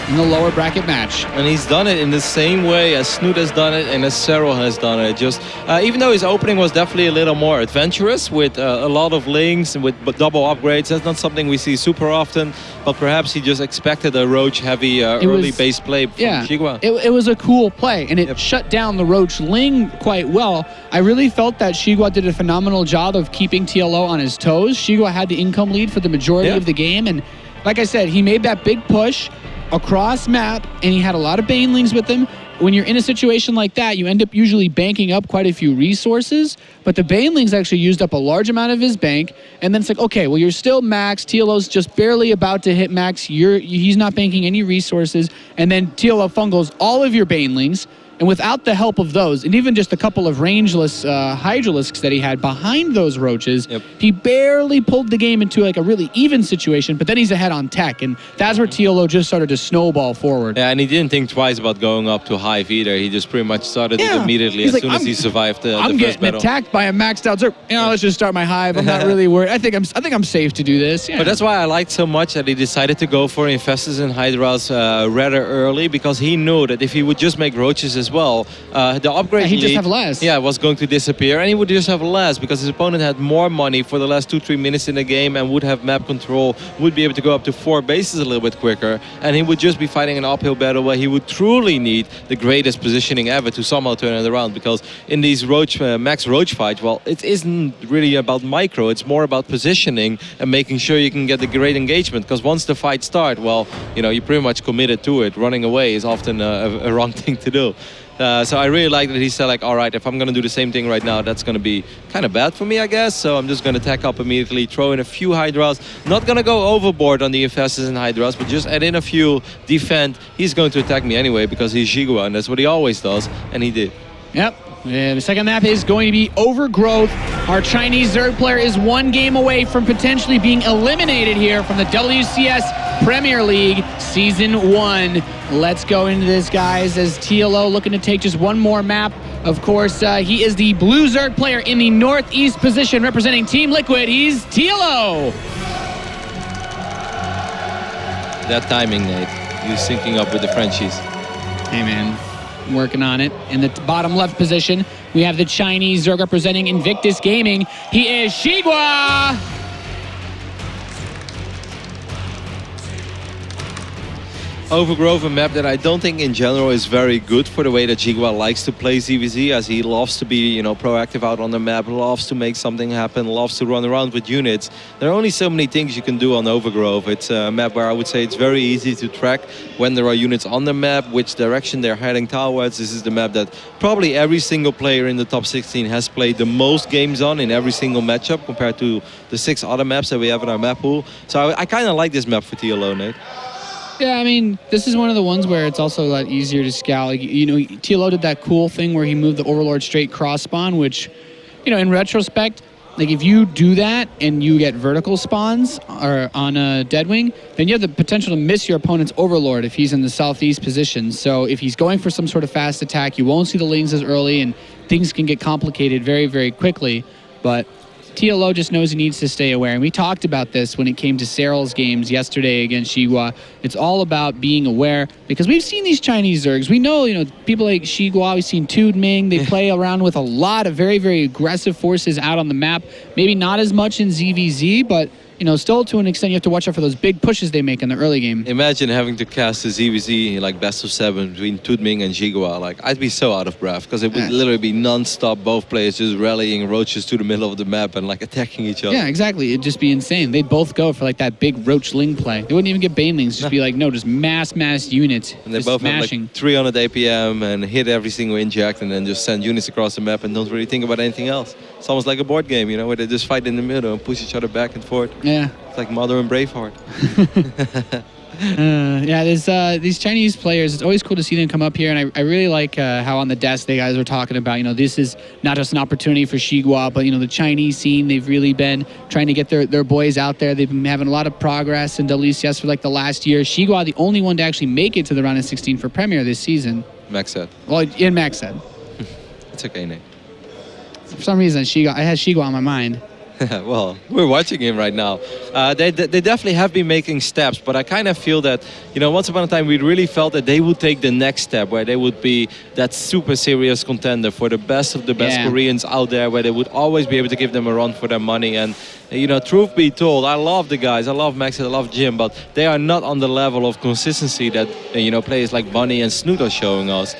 in the lower bracket match. And he's done it in the same way as Snoot has done it and as Serral has done it. Just even though his opening was definitely a little more adventurous with a lot of links and with double upgrades, that's not something we see super often, but perhaps he just expected a roach heavy early base play from XiGua. It was a cool play, and it shut down the roach ling quite well. I really felt that XiGua did a phenomenal job of keeping TLO on his toes. XiGua had the income lead for the majority of the game, and like I said, he made that big push across map, and he had a lot of Banelings with him. When you're in a situation like that, you end up usually banking up quite a few resources, but the Banelings actually used up a large amount of his bank, and then it's like, okay, well, you're still max, TLO's just barely about to hit max, he's not banking any resources, and then TLO fungals all of your Banelings, and without the help of those, and even just a couple of rangeless Hydralisks that he had behind those roaches, he barely pulled the game into like a really even situation, but then he's ahead on tech, and that's where TLO just started to snowball forward. Yeah, and he didn't think twice about going up to Hive either. He just pretty much started it immediately as soon as he survived the I'm first battle. getting attacked by a maxed out Zerg. You know, let's just start my Hive. I'm not really worried. I think I'm safe to do this. Yeah. But that's why I liked so much that he decided to go for Infestors and Hydras rather early, because he knew that if he would just make roaches as well, the upgrade he'd just lead, have less. Yeah, was going to disappear, and he would just have less because his opponent had more money for the last 2-3 minutes in the game and would have map control, would be able to go up to 4 bases a little bit quicker, and he would just be fighting an uphill battle where he would truly need the greatest positioning ever to somehow turn it around. Because in these max roach fights, well, it isn't really about micro, it's more about positioning and making sure you can get the great engagement. Because once the fight starts, well, you know, you're pretty much committed to it. Running away is often a wrong thing to do. So I really like that he said, like, all right, if I'm going to do the same thing right now, that's going to be kind of bad for me, I guess. So I'm just going to tack up immediately, throw in a few Hydras. Not going to go overboard on the Infestors and Hydras, but just add in a few, defend. He's going to attack me anyway because he's XiGua, and that's what he always does, and he did. Yep. And the second map is going to be Overgrowth. Our Chinese Zerg player is 1 game away from potentially being eliminated here from the WCS Premier League Season 1. Let's go into this, guys, as TLO looking to take just 1 more map. Of course, he is the blue Zerg player in the northeast position representing Team Liquid. He's TLO. That timing, Nate. He's syncing up with the Frenchies. Hey, man. Working on it. In the bottom left position, we have the Chinese Zerg representing Invictus Gaming. He is XiGua! Overgrowth, a map that I don't think in general is very good for the way that XiGua likes to play ZvZ, as he loves to be, proactive out on the map, loves to make something happen, loves to run around with units. There are only so many things you can do on Overgrowth. It's a map where I would say it's very easy to track when there are units on the map, which direction they're heading towards. This is the map that probably every single player in the top 16 has played the most games on in every single matchup compared to the 6 other maps that we have in our map pool. So I kind of like this map for TLO, Nate. Yeah, I mean, this is one of the ones where it's also a lot easier to scout. Like, TLO did that cool thing where he moved the Overlord straight cross spawn, which, in retrospect, like if you do that and you get vertical spawns or on a Deadwing, then you have the potential to miss your opponent's Overlord if he's in the southeast position. So if he's going for some sort of fast attack, you won't see the Lings as early, and things can get complicated very, very quickly. But TLO just knows he needs to stay aware. And we talked about this when it came to Serral's games yesterday against XiGua. It's all about being aware, because we've seen these Chinese Zergs. We know, people like XiGua, we've seen Tudming. They play around with a lot of very, very aggressive forces out on the map. Maybe not as much in ZvZ, but still to an extent you have to watch out for those big pushes they make in the early game. Imagine having to cast a ZvZ like best of 7 between Tudming and XiGua. Like, I'd be so out of breath, because it would literally be non-stop, both players just rallying roaches to the middle of the map and like attacking each other. Yeah, exactly. It'd just be insane. They'd both go for like that big roach ling play. They wouldn't even get banelings. Just be like, no, just mass units. And they just both smashing. have like 300 APM and hit every single inject, and then just send units across the map and don't really think about anything else. It's almost like a board game, where they just fight in the middle and push each other back and forth. Yeah. It's like Mother and Braveheart. Yeah, there's these Chinese players. It's always cool to see them come up here, and I really like how on the desk they guys were talking about, this is not just an opportunity for XiGua, but the Chinese scene. They've really been trying to get their boys out there. They've been having a lot of progress in WCS for like the last year. XiGua, the only one to actually make it to the round of 16 for Premier this season. Max said. Well, in Max said. It's okay, Nate. For some reason, I had XiGua on my mind. Well, we're watching him right now. They definitely have been making steps, but I kind of feel that, once upon a time we really felt that they would take the next step, where they would be that super serious contender for the best of the best Koreans out there, where they would always be able to give them a run for their money. And, truth be told, I love the guys, I love Max, I love Jim, but they are not on the level of consistency that, players like Bunny and Snoot are showing us.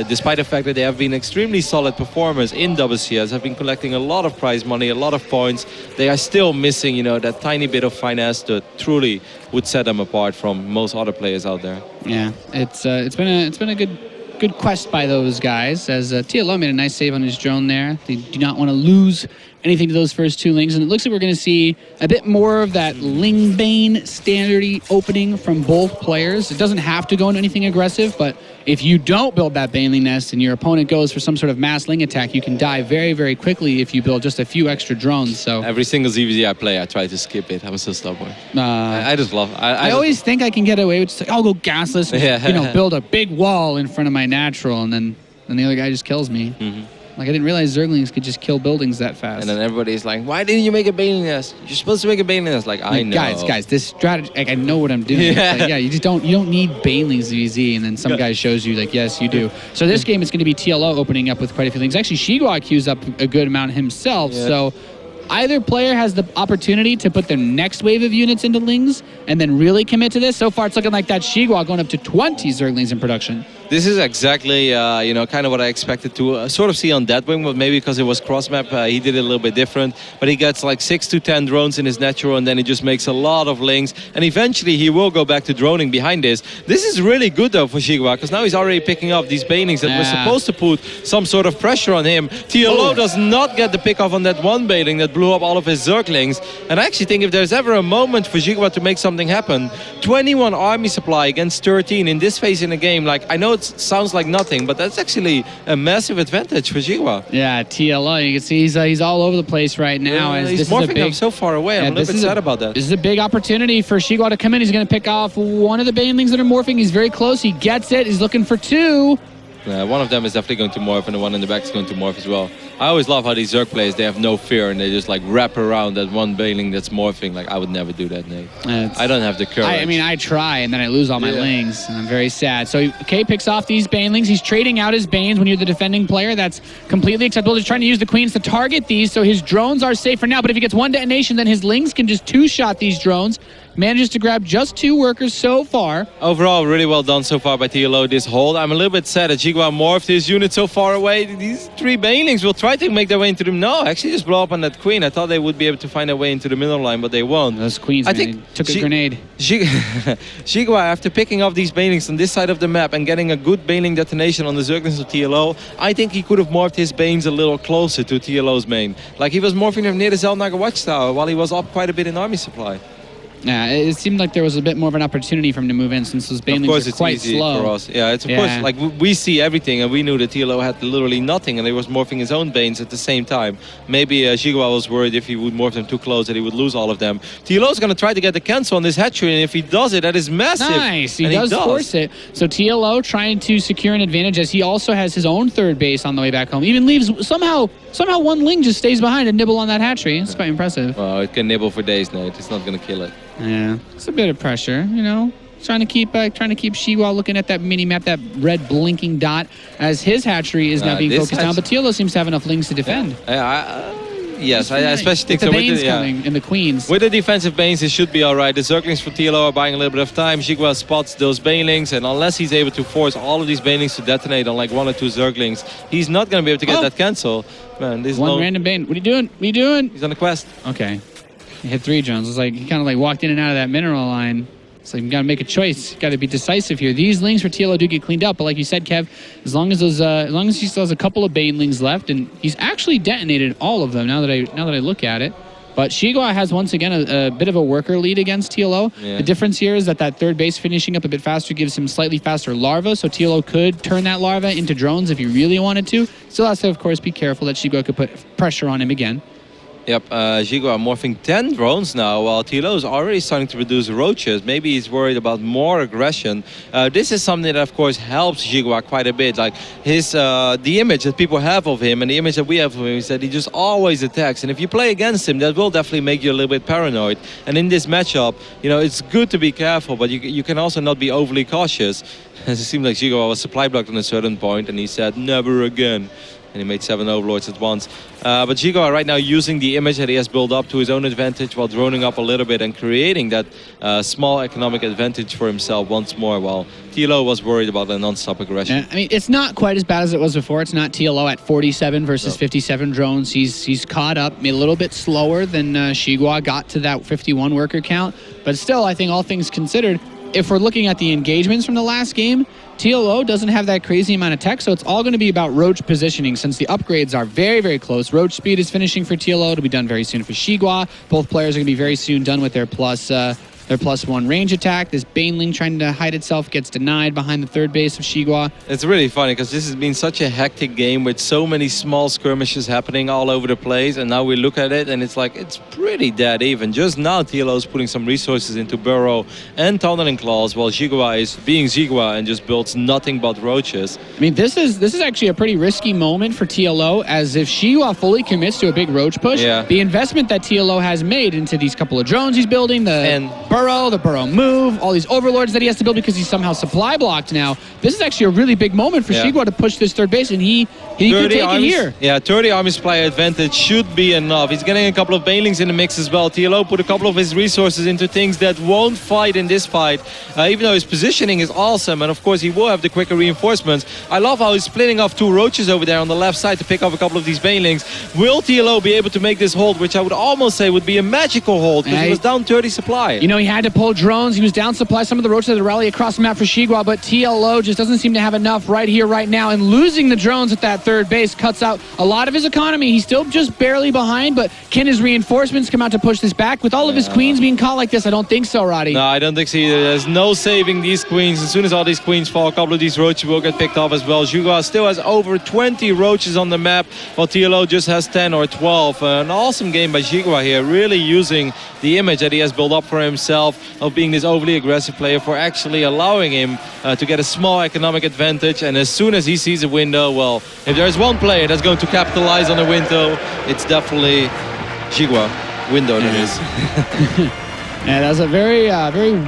Despite the fact that they have been extremely solid performers in WCS, have been collecting a lot of prize money, a lot of points, they are still missing, that tiny bit of finesse that truly would set them apart from most other players out there. Yeah, it's been a good quest by those guys, as TLO made a nice save on his drone there. They do not want to lose anything to those first 2 Lings, and it looks like we're going to see a bit more of that Ling Bane standardy opening from both players. It doesn't have to go into anything aggressive, but if you don't build that Baneling nest and your opponent goes for some sort of mass Ling attack, you can die very, very quickly if you build just a few extra drones. So every single ZvZ I play, I try to skip it. I'm so stubborn. I just love it. I always think I can get away with just like, I'll go gasless and build a big wall in front of my natural, and then the other guy just kills me. Mm-hmm. Like, I didn't realize Zerglings could just kill buildings that fast. And then everybody's like, why didn't you make a Baneling nest? You're supposed to make a Baneling nest. Like, I know. Guys, this strategy, like, I know what I'm doing. Like, you don't need Banelings ZvZ, and then some guy shows you, like, yes, you do. So this game is going to be TLO opening up with quite a few things. Actually, XiGua queues up a good amount himself, so either player has the opportunity to put their next wave of units into Lings and then really commit to this. So far, it's looking like that XiGua going up to 20 Zerglings in production. This is exactly, kind of what I expected to sort of see on Deadwing, but maybe because it was cross-map, he did it a little bit different. But he gets like 6 to 10 drones in his natural, and then he just makes a lot of Lings. And eventually, he will go back to droning behind this. This is really good, though, for XiGua, because now he's already picking up these Banelings that were supposed to put some sort of pressure on him. TLO does not get the pick off on that one Baneling that blew up all of his Zerglings. And I actually think if there's ever a moment for XiGua to make something happen, 21 army supply against 13 in this phase in the game, like, I know it sounds like nothing, but that's actually a massive advantage for XiGua. Yeah, TLO, you can see he's all over the place right now. Yeah, he's morphing up so far away. I'm a little bit sad about that. This is a big opportunity for XiGua to come in. He's going to pick off one of the Banelings that are morphing. He's very close. He gets it. He's looking for 2. One of them is definitely going to morph, and the one in the back is going to morph as well. I always love how these Zerg players, they have no fear, and they just like wrap around that one Baneling that's morphing. Like, I would never do that, Nate. I don't have the courage. I mean, I try, and then I lose all my Lings, and I'm very sad. So, K picks off these Banelings. He's trading out his Banes when you're the defending player. That's completely acceptable. He's trying to use the Queens to target these, so his drones are safe for now. But if he gets one detonation, then his Lings can just 2-shot these drones. manages to grab just 2 workers so far. Overall, really well done so far by TLO this hold. I'm a little bit sad that XiGua morphed his unit so far away. These 3 banelings will try to make their way into them. No, actually just blow up on that queen. I thought they would be able to find their way into the middle line, but they won't. Those queens, I man, think took a grenade. XiGua, after picking off these banelings on this side of the map and getting a good baneling detonation on the Zerglings of TLO, I think he could have morphed his banes a little closer to TLO's main. Like he was morphing them near the Zelnaga Watchtower while he was up quite a bit in army supply. Yeah, it seemed like there was a bit more of an opportunity for him to move in since those banelings are quite slow. For us. Yeah, it's of course, like we see everything and we knew that TLO had literally nothing and he was morphing his own banes at the same time. Maybe XiGua was worried if he would morph them too close that he would lose all of them. TLO's going to try to get the cancel on this hatchery, and if he does it, that is massive. Nice, he does force it. So TLO trying to secure an advantage as he also has his own 3rd base on the way back home. Even leaves, somehow 1 Ling just stays behind and nibble on that hatchery. It's quite impressive. Well, it can nibble for days, Nate. It's not going to kill it. Yeah, it's a bit of pressure, you know. Trying to keep XiGua looking at that mini map, that red blinking dot, as his hatchery is now being focused on. But TLO seems to have enough Lings to defend. Yes, I especially think the so. Banes coming and the Queens. With the defensive Banes, it should be all right. The Zerglings for TLO are buying a little bit of time. XiGua spots those Banelings, and unless he's able to force all of these Banelings to detonate on like 1 or 2 Zerglings, he's not going to be able to get that cancel. Man, this one random Bane. What are you doing? What are you doing? He's on a quest. Okay. He hit 3 drones. It's like he kind of like walked in and out of that mineral line. It's like you got to make a choice. Got to be decisive here. These Lings for TLO do get cleaned up, but like you said, Kev, as long as he still has a couple of Banelings left, and he's actually detonated all of them. Now that I look at it, but XiGua has once again a bit of a worker lead against TLO. Yeah. The difference here is that 3rd base finishing up a bit faster gives him slightly faster larva, so TLO could turn that larva into drones if he really wanted to. Still has to, of course, be careful that XiGua could put pressure on him again. Yep, XiGua morphing 10 drones now, while TLO is already starting to produce roaches. Maybe he's worried about more aggression. This is something that, of course, helps XiGua quite a bit. Like his, the image that people have of him and the image that we have of him is that he just always attacks. And if you play against him, that will definitely make you a little bit paranoid. And in this matchup, you know, it's good to be careful, but you can also not be overly cautious. It seemed like XiGua was supply blocked on a certain point, and he said, never again. And he made 7 overlords at once. But XiGua right now using the image that he has built up to his own advantage while droning up a little bit and creating that small economic advantage for himself once more, while TLO was worried about the non-stop aggression. Yeah, I mean, it's not quite as bad as it was before. It's not TLO at 47 versus 57 drones. He's caught up, a little bit slower than XiGua got to that 51 worker count. But still, I think all things considered, if we're looking at the engagements from the last game, TLO doesn't have that crazy amount of tech, so it's all going to be about Roach positioning since the upgrades are very, very close. Roach speed is finishing for TLO. It'll be done very soon for XiGua. Both players are going to be very soon done with their +1 range attack. This Baneling trying to hide itself gets denied behind the 3rd base of XiGua. It's really funny because this has been such a hectic game with so many small skirmishes happening all over the place, and now we look at it and it's like it's pretty dead even. Just now TLO is putting some resources into Burrow and Tunneling Claws, while XiGua is being XiGua and just builds nothing but roaches. I mean, this is actually a pretty risky moment for TLO, as if XiGua fully commits to a big roach push, the investment that TLO has made into these couple of drones he's building, the Burrow move, all these overlords that he has to build because he's somehow supply blocked now. This is actually a really big moment for XiGua to push this 3rd base, and he could take it here. Yeah, 30 army supply advantage should be enough. He's getting a couple of Banelings in the mix as well. TLO put a couple of his resources into things that won't fight in this fight, even though his positioning is awesome, and of course he will have the quicker reinforcements. I love how he's splitting off 2 roaches over there on the left side to pick up a couple of these Banelings. Will TLO be able to make this hold, which I would almost say would be a magical hold, because he was down 30 supply. You know, he had to pull drones. He was down supply. Some of the roaches had to rally across the map for XiGua, but TLO just doesn't seem to have enough right here, right now, and losing the drones at that 3rd base cuts out a lot of his economy. He's still just barely behind, but can his reinforcements come out to push this back? With all of his queens being caught like this, I don't think so, Roddy. No, I don't think so either. There's no saving these queens. As soon as all these queens fall, a couple of these roaches will get picked off as well. XiGua still has over 20 roaches on the map, while TLO just has 10 or 12. An awesome game by XiGua here, really using the image that he has built up for himself of being this overly aggressive player for actually allowing him to get a small economic advantage. And as soon as he sees a window, well, if there's one player that's going to capitalize on a window, it's definitely XiGua. Window, that is. Yeah, that was a very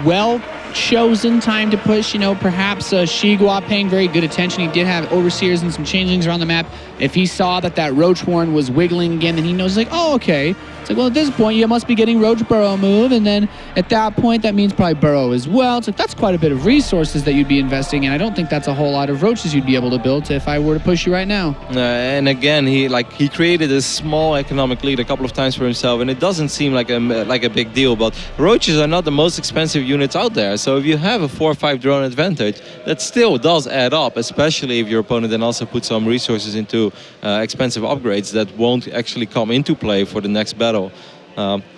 well chosen time to push. You know, perhaps XiGua paying very good attention. He did have overseers and some changelings around the map. If he saw that Roach Warren was wiggling again, then he knows like, oh, okay. It's like, well, at this point, you must be getting Roach Burrow move, and then at that point, that means probably Burrow as well. It's like, that's quite a bit of resources that you'd be investing in. I don't think that's a whole lot of Roaches you'd be able to build if I were to push you right now. And again, he created a small economic lead a couple of times for himself, and it doesn't seem like a big deal, but Roaches are not the most expensive units out there, so if you have a 4 or 5 drone advantage, that still does add up, especially if your opponent then also puts some resources into expensive upgrades that won't actually come into play for the next battle.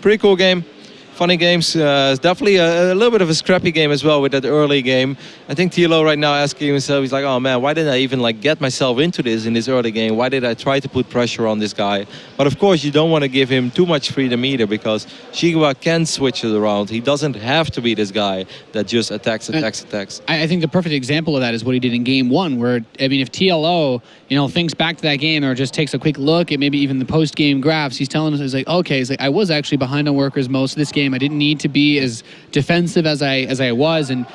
Pretty cool game. Funny games. It's definitely a little bit of a scrappy game as well with that early game. I think TLO right now asking himself, he's like, oh man, why didn't I even get myself into this in this early game? Why did I try to put pressure on this guy? But of course, you don't want to give him too much freedom either, because XiGua can switch it around. He doesn't have to be this guy that just attacks. I think the perfect example of that is what he did in game 1, where, I mean, if TLO, thinks back to that game or just takes a quick look at maybe even the post-game graphs, he's telling us, he's like, okay, I was actually behind on workers most of this game. I didn't need to be as defensive as I was, and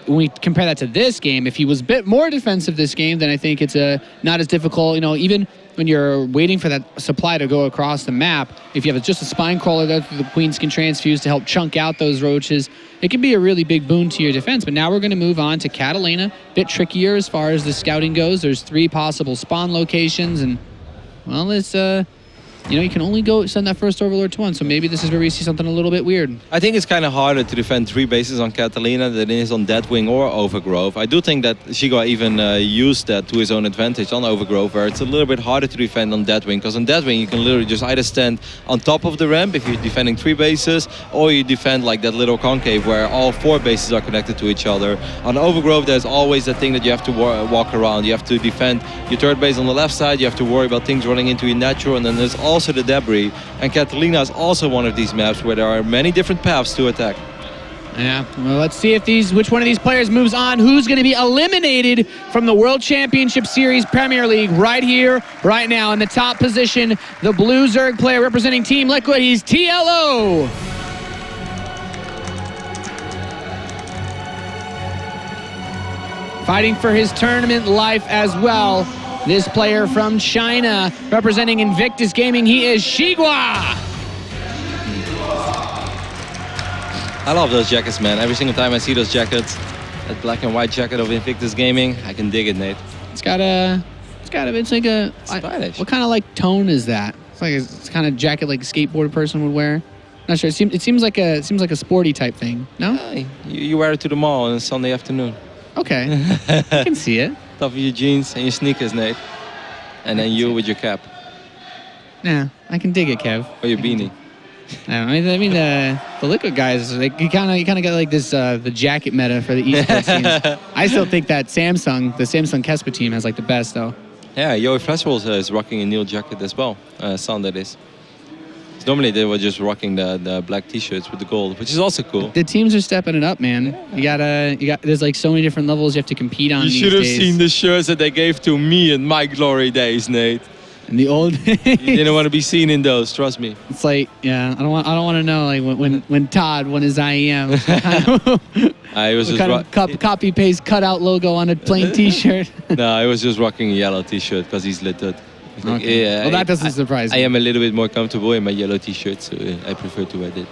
when we compare that to this game, if he was a bit more defensive this game, then I think it's not as difficult. Even when you're waiting for that supply to go across the map, if you have just a spine crawler that the queens can transfuse to help chunk out those roaches, it can be a really big boon to your defense. But now we're going to move on to Catalina. Bit trickier as far as the scouting goes. There's 3 possible spawn locations, and well, it's you can only go send that first Overlord to 1, so maybe this is where we see something a little bit weird. I think it's kind of harder to defend 3 bases on Catalina than it is on Deadwing or Overgrowth. I do think that XiGua even used that to his own advantage on Overgrowth, where it's a little bit harder to defend on Deadwing, because on Deadwing you can literally just either stand on top of the ramp if you're defending 3 bases, or you defend like that little concave where all 4 bases are connected to each other. On Overgrowth, there's always that thing that you have to walk around. You have to defend your 3rd base on the left side, you have to worry about things running into your natural, and then there's also the debris. And Catalina is also one of these maps where there are many different paths to attack. Yeah, well, let's see which one of these players moves on. Who's going to be eliminated from the World Championship Series Premier League right here, right now. In the top position, the blue Zerg player representing Team Liquid, he's TLO. Fighting for his tournament life as well. This player from China, representing Invictus Gaming, he is XiGua. I love those jackets, man. Every single time I see those jackets, that black and white jacket of Invictus Gaming, I can dig it, Nate. It's like a, stylish. What kind of tone is that? It's kind of jacket like a skateboard person would wear. Not sure. It seems like a sporty type thing. No? Yeah, you wear it to the mall on a Sunday afternoon. Okay, I can see it. Top of your jeans and your sneakers, Nate. And then you with your cap. Yeah, I can dig it, Kev. Or your beanie. I mean the Liquid guys, you kind of got like this the jacket meta for the esports teams. I still think that the Samsung Kespa team has the best though. Yeah, Yoey Flashballs is rocking a Neil jacket as well. Sound that is. Normally they were just rocking the black t-shirts with the gold, which is also cool. The teams are stepping it up, man. You got there's so many different levels you have to compete on. You should have seen the shirts that they gave to me in my glory days, Nate. In the old days. You didn't want to be seen in those, trust me. It's I don't want to know when Todd won his IEM. I was just copy paste cutout logo on a plain t-shirt. No, I was just rocking a yellow t-shirt because he's littered. Okay. Yeah, well, that doesn't surprise me. I am a little bit more comfortable in my yellow t-shirt, so I prefer to wear it.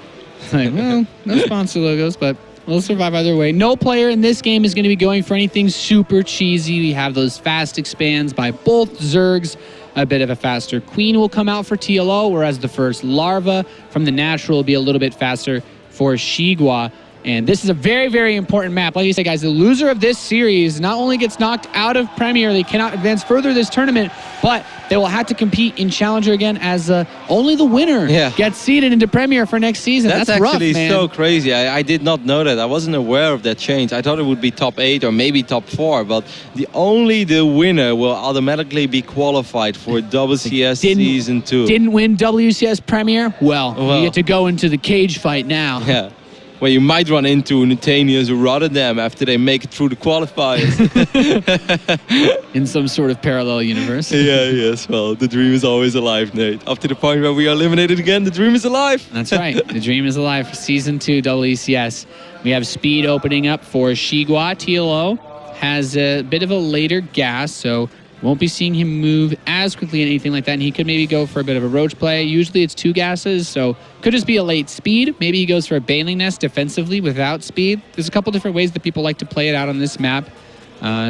Well, no sponsor logos, but we'll survive either way. No player in this game is going to be going for anything super cheesy. We have those fast expands by both Zergs. A bit of a faster queen will come out for TLO, whereas the first larva from the natural will be a little bit faster for XiGua. And this is a very, very important map. Like you said, guys, the loser of this series not only gets knocked out of Premier, they cannot advance further this tournament, but they will have to compete in Challenger again as only the winner gets seeded into Premier for next season. That's actually rough, man. So crazy. I did not know that. I wasn't aware of that change. I thought it would be top 8 or maybe top 4, but only the winner will automatically be qualified for WCS Season 2. Didn't win WCS Premier? Well, you get to go into the cage fight now. Yeah. where you might run into Nutanius or Rotterdam after they make it through the qualifiers. In some sort of parallel universe. Yes, well, the dream is always alive, Nate. Up to the point where we are eliminated again, the dream is alive. That's right. The dream is alive for Season 2 WCS. We have speed opening up for XiGua. TLO has a bit of a later gas, so won't be seeing him move as quickly and anything like that, and he could maybe go for a bit of a roach play. Usually it's 2 gases, so could just be a late speed. Maybe he goes for a Baneling Nest defensively without speed. There's a couple different ways that people like to play it out on this map.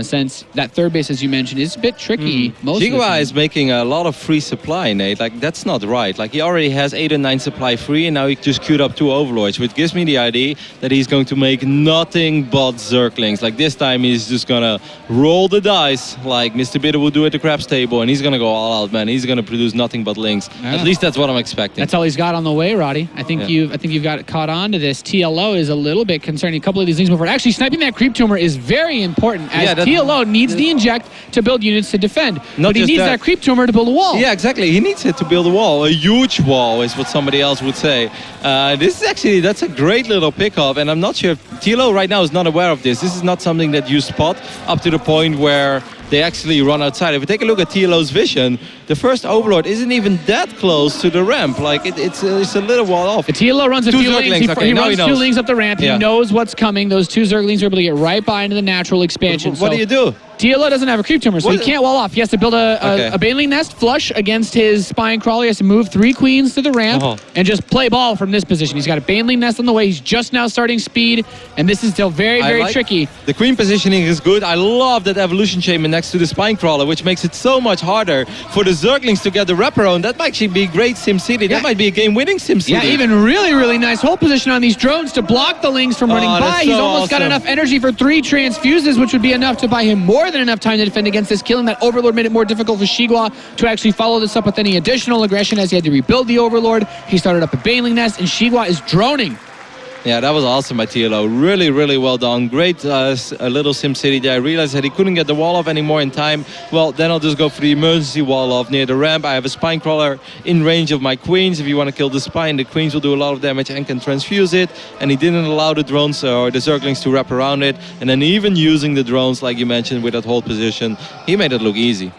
Since that third base, as you mentioned, is a bit tricky. XiGua is making a lot of free supply, Nate. Like, that's not right. Like, he already has 8 or 9 supply free, and now he just queued up 2 Overlords, which gives me the idea that he's going to make nothing but Zerglings. Like, this time he's just gonna roll the dice, like Mr. Bitter will do at the craps table, and he's gonna go all out, man. He's gonna produce nothing but links. Yeah. At least that's what I'm expecting. That's all he's got on the way, Roddy. I think you've got caught on to this. TLO is a little bit concerning. A couple of these things before. Actually, sniping that creep tumor is very important, as TLO needs the inject to build units to defend. But he needs that creep tumor to build a wall. Yeah, exactly. He needs it to build a wall. A huge wall is what somebody else would say. That's a great little pickup, and I'm not sure if TLO right now is not aware of this. This is not something that you spot up to the point where they actually run outside. If we take a look at TLO's vision, the first Overlord isn't even that close to the ramp. Like, it's a little wall off. The TLO runs a few lanes. He runs 2 lanes up the ramp. Yeah. He knows what's coming. Those 2 Zerglings are able to get right by into the natural expansion. What do you do? TLO doesn't have a creep tumor, so he can't wall off. He has to build a Baneling Nest flush against his Spine Crawler. He has to move 3 queens to the ramp and just play ball from this position. He's got a Baneling Nest on the way. He's just now starting speed, and this is still very, very tricky. The queen positioning is good. I love that evolution chamber next to the Spine Crawler, which makes it so much harder for the Zerglings to get the wraparound. That might actually be great SimCity. That might be a game-winning SimCity. Yeah, even really, really nice hold position on these drones to block the Lings from running by. He's almost got enough energy for 3 transfuses, which would be enough to buy him more than enough time to defend against this. Killing that Overlord made it more difficult for XiGua to actually follow this up with any additional aggression, as he had to rebuild the Overlord. He started up a Baneling Nest, and XiGua is droning. Yeah, that was awesome by TLO. Really, really well done. Great a little SimCity there. I realized that he couldn't get the wall off anymore in time. Well, then I'll just go for the emergency wall off near the ramp. I have a Spine Crawler in range of my queens. If you want to kill the Spine, the queens will do a lot of damage and can transfuse it. And he didn't allow the drones or the Zerglings to wrap around it. And then even using the drones, like you mentioned, with that hold position, he made it look easy.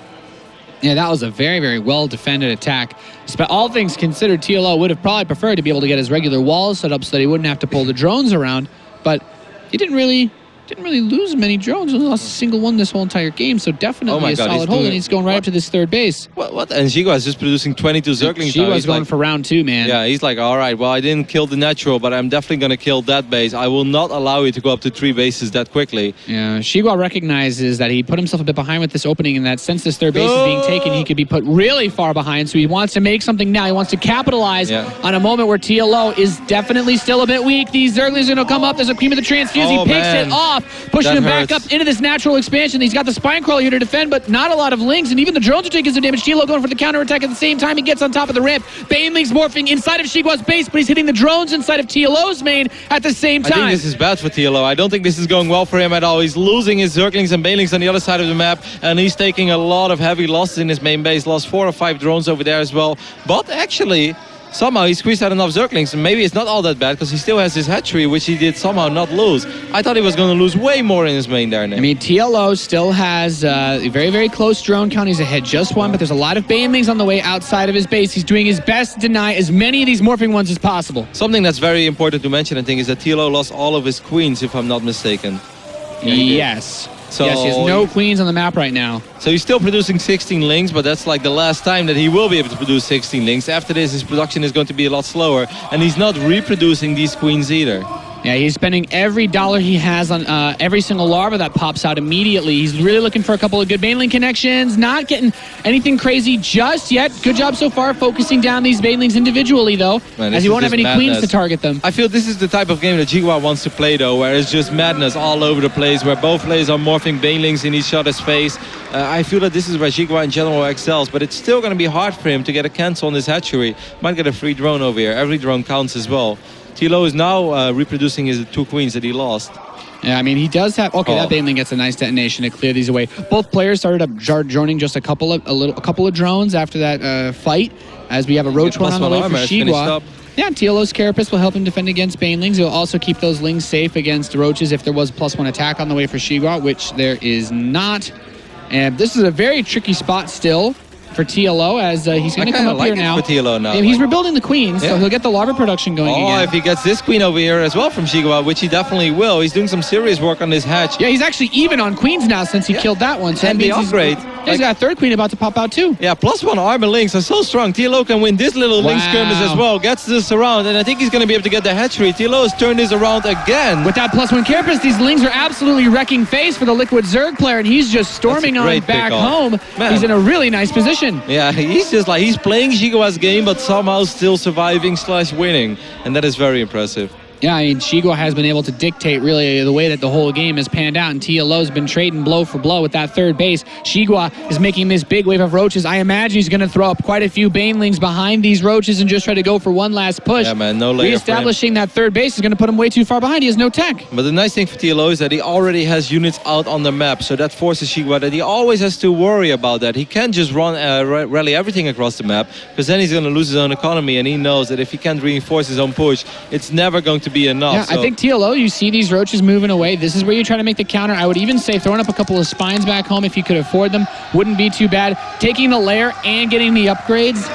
Yeah, that was a very, very well-defended attack. But all things considered, TLO would have probably preferred to be able to get his regular walls set up so that he wouldn't have to pull the drones around. But he didn't really lose many drones. He lost a single one this whole entire game, so definitely a solid hold, and he's going right up to this third base. What? And XiGua is just producing 22 Zerglings. XiGua's going for round 2, man. Yeah, he's like, all right, well, I didn't kill the natural, but I'm definitely going to kill that base. I will not allow you to go up to 3 bases that quickly. Yeah, XiGua recognizes that he put himself a bit behind with this opening, and that since this third base is being taken, he could be put really far behind, so he wants to make something now. He wants to capitalize on a moment where TLO is definitely still a bit weak. These Zerglings are going to come up. There's a cream of the transfuse. He picks it off, pushing him back up into this natural expansion. He's got the Spine Crawler here to defend, but not a lot of links, and even the drones are taking some damage. TLO going for the counterattack at the same time. He gets on top of the ramp. Baneling's morphing inside of XiGua's base, but he's hitting the drones inside of TLO's main at the same time. I think this is bad for TLO. I don't think this is going well for him at all. He's losing his Zerglings and Banelings on the other side of the map, and he's taking a lot of heavy losses in his main base. Lost 4 or 5 drones over there as well. But actually, somehow he squeezed out enough Zerglings, and maybe it's not all that bad because he still has his hatchery, which he did somehow not lose. I thought he was going to lose way more in his main there. I mean, TLO still has a very, very close drone count. He's ahead just 1, but there's a lot of Banelings on the way outside of his base. He's doing his best to deny as many of these morphing ones as possible. Something that's very important to mention, I think, is that TLO lost all of his queens, if I'm not mistaken. Yes. So yes, he has no queens on the map right now. So he's still producing 16 links, but that's like the last time that he will be able to produce 16 links. After this, his production is going to be a lot slower, and he's not reproducing these queens either. Yeah, he's spending every dollar he has on every single larva that pops out immediately. He's really looking for a couple of good Baneling connections, not getting anything crazy just yet. Good job so far focusing down these Banelings individually, though, as he won't have any queens to target them. I feel this is the type of game that XiGua wants to play, though, where it's just madness all over the place, where both players are morphing Banelings in each other's face. I feel that this is where XiGua in general excels, but it's still going to be hard for him to get a cancel on his hatchery. Might get a free drone over here. Every drone counts as well. TLO is now reproducing his 2 queens that he lost. Yeah, I mean, he does have... Okay, that Baneling gets a nice detonation to clear these away. Both players started up droning just a couple of drones after that fight, as we have a Roach one on the way for XiGua. Yeah, TLO's Carapace will help him defend against Banelings. He'll also keep those Lings safe against Roaches if there was +1 attack on the way for XiGua, which there is not. And this is a very tricky spot still for TLO, as he's going to come up here now. For TLO now. And he's rebuilding the queen, so he'll get the larva production going again. If he gets this queen over here as well from XiGua, which he definitely will. He's doing some serious work on this hatch. Yeah, he's actually even on queens now since he killed that one. So and the upgrade. He's got a third queen about to pop out too. Yeah, +1 armor Lings are so strong. TLO can win this little Link skirmish as well. Gets this around, and I think he's going to be able to get the hatchery. TLO has turned this around again. With that +1 Carapace, these Lings are absolutely wrecking face for the Liquid Zerg player, and he's just storming on back home. Man. He's in a really nice position. Yeah, he's just like, he's playing XiGua's game, but somehow still surviving / winning. And that is very impressive. Yeah, I mean, XiGua has been able to dictate really the way that the whole game has panned out, and TLO's been trading blow for blow with that third base. XiGua is making this big wave of Roaches. I imagine he's going to throw up quite a few Banelings behind these Roaches and just try to go for one last push. Yeah, man, no layer. Reestablishing that third base is going to put him way too far behind. He has no tech. But the nice thing for TLO is that he already has units out on the map, so that forces XiGua that he always has to worry about that. He can't just rally everything across the map, because then he's going to lose his own economy, and he knows that if he can't reinforce his own push, it's never going to be enough. Yeah, So I think TLO, you see these Roaches moving away. This is where you try to make the counter. I would even say throwing up a couple of spines back home if you could afford them wouldn't be too bad. Taking the lair and getting the upgrades,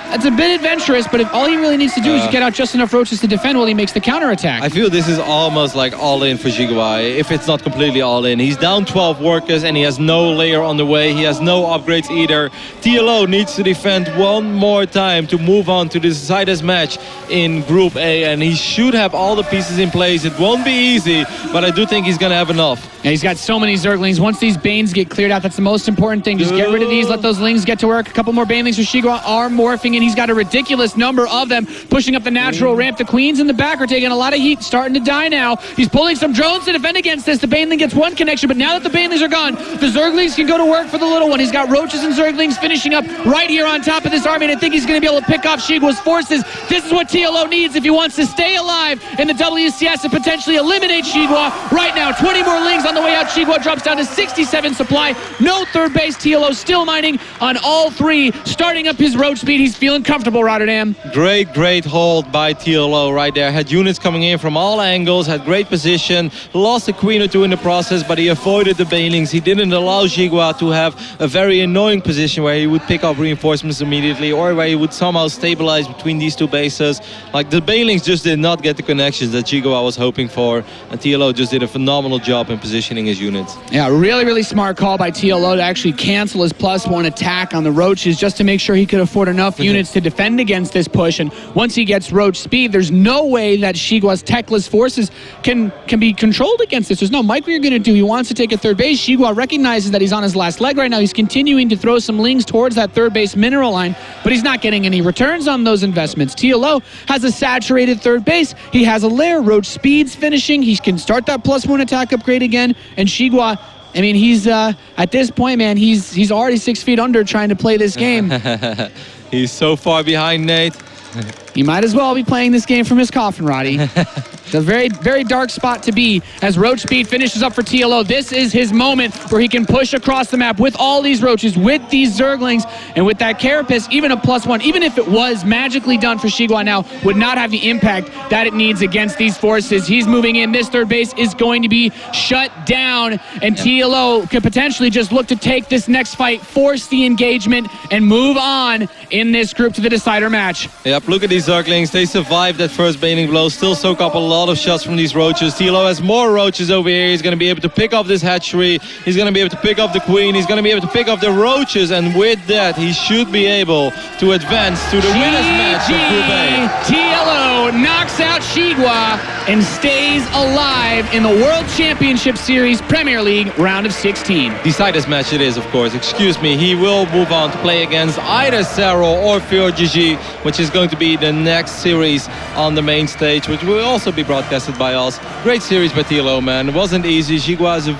that's a bit adventurous, but if all he really needs to do is get out just enough Roaches to defend while he makes the counterattack. I feel this is almost like all in for XiGua, if it's not completely all in. He's down 12 workers and he has no layer on the way. He has no upgrades either. TLO needs to defend one more time to move on to the deciders match in Group A, and he should have all the pieces in place. It won't be easy, but I do think he's going to have enough. Yeah, he's got so many Zerglings. Once these Banes get cleared out, that's the most important thing. Just get rid of these, let those Lings get to work. A couple more Banelings for XiGua are morphing, and he's got a ridiculous number of them pushing up the natural ramp. The Queens in the back are taking a lot of heat, starting to die now. He's pulling some drones to defend against this. The Baneling gets one connection, but now that the Banelings are gone, the Zerglings can go to work for the little one. He's got Roaches and Zerglings finishing up right here on top of this army, and I think he's going to be able to pick off XiGua's forces. This is what TLO needs if he wants to stay alive in the WCS and potentially eliminate XiGua. Right now, 20 more Lings on the way out. XiGua drops down to 67 supply. No third base. TLO still mining on all three, starting up his road speed. He's feeling comfortable, Rotterdam. Great hold by TLO right there. Had units coming in from all angles, had great position, lost a queen or two in the process, but he avoided the Banelings. He didn't allow XiGua to have a very annoying position where he would pick up reinforcements immediately, or where he would somehow stabilize between these two bases. Like, the Banelings just did not get the connections that XiGua was hoping for, and TLO just did a phenomenal job in positioning his units. Yeah, really smart call by TLO to actually cancel his +1 attack on the Roaches just to make sure he could afford enough units to defend against this push. And once he gets Roach speed, there's no way that XiGua's techless forces can be controlled against this. There's no micro you're going to do. He wants to take a third base. XiGua recognizes that he's on his last leg right now. He's continuing to throw some Lings towards that third base mineral line, but he's not getting any returns on those investments. TLO has a saturated third base. He has a lair. Roach speed's finishing. He can start that +1 attack upgrade again. And XiGua, I mean, he's at this point, man, he's already 6 feet under trying to play this game. He's so far behind, Nate. He might as well be playing this game from his coffin, Roddy. It's a very dark spot to be as Roach speed finishes up for TLO. This is his moment where he can push across the map with all these Roaches, with these Zerglings, and with that Carapace. Even a +1, even if it was magically done for XiGua now, would not have the impact that it needs against these forces. He's moving in. This third base is going to be shut down, and TLO could potentially just look to take this next fight, force the engagement, and move on in this group to the decider match. Yep, look at these Zerglings. They survived that first Baneling blow. Still soak up a lot of shots from these Roaches. TLO has more Roaches over here. He's going to be able to pick off this hatchery. He's going to be able to pick off the Queen. He's going to be able to pick off the Roaches. And with that, he should be able to advance to the winners match of Group A. TLO knocks out XiGua and stays alive in the World Championship Series Premier League round of 16. Deciders match it is, of course. Excuse me. He will move on to play against either Sarro or FiorGG, which is going to be the next series on the main stage, which will also be broadcasted by us. Great series by TLO, man. It wasn't easy. XiGua is a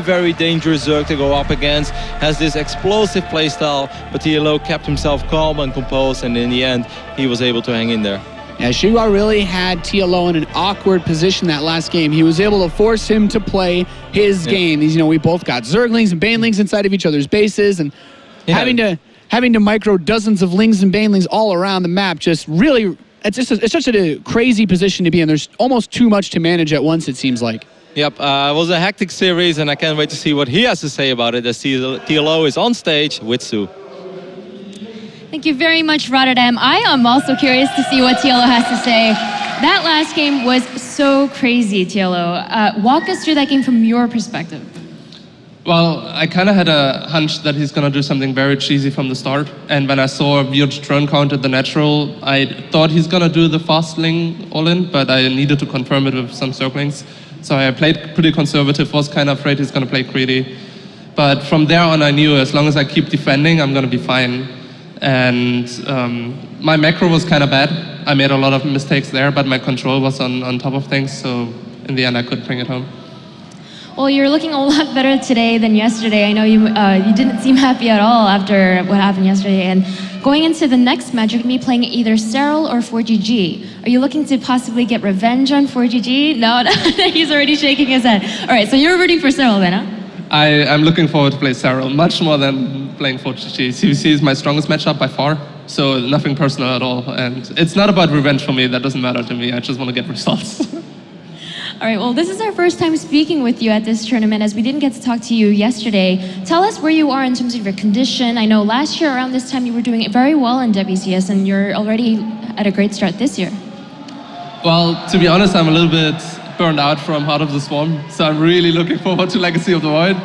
very dangerous Zerg to go up against. Has this explosive playstyle, but TLO kept himself calm and composed, and in the end, he was able to hang in there. Yeah, XiGua really had TLO in an awkward position that last game. He was able to force him to play his game. We both got Zerglings and Banelings inside of each other's bases, and having to micro dozens of Lings and Banelings all around the map just really it's such a crazy position to be in. There's almost too much to manage at once, it seems like. Yep, it was a hectic series, and I can't wait to see what he has to say about it as TLO is on stage with Sue. Thank you very much, Rotterdam. I am also curious to see what TLO has to say. That last game was so crazy, TLO. Walk us through that game from your perspective. Well, I kind of had a hunch that he's going to do something very cheesy from the start. And when I saw a weird drone count at the natural, I thought he's going to do the fastling all-in, but I needed to confirm it with some circlings. So I played pretty conservative, was kind of afraid he's going to play greedy. But from there on, I knew as long as I keep defending, I'm going to be fine. And my macro was kind of bad. I made a lot of mistakes there, but my control was on top of things. So in the end, I could bring it home. Well, you're looking a lot better today than yesterday. I know you didn't seem happy at all after what happened yesterday. And going into the next match, you're going to be playing either Serral or 4GG. Are you looking to possibly get revenge on 4GG? No, he's already shaking his head. All right, so you're rooting for Serral then, huh? I'm looking forward to play Serral much more than playing 4GG. ZvZ is my strongest matchup by far, so nothing personal at all. And it's not about revenge for me. That doesn't matter to me. I just want to get results. All right, well, this is our first time speaking with you at this tournament, as we didn't get to talk to you yesterday. Tell us where you are in terms of your condition. I know last year around this time you were doing very well in WCS, and you're already at a great start this year. Well, to be honest, I'm a little bit burned out from Heart of the Swarm, so I'm really looking forward to Legacy of the Void.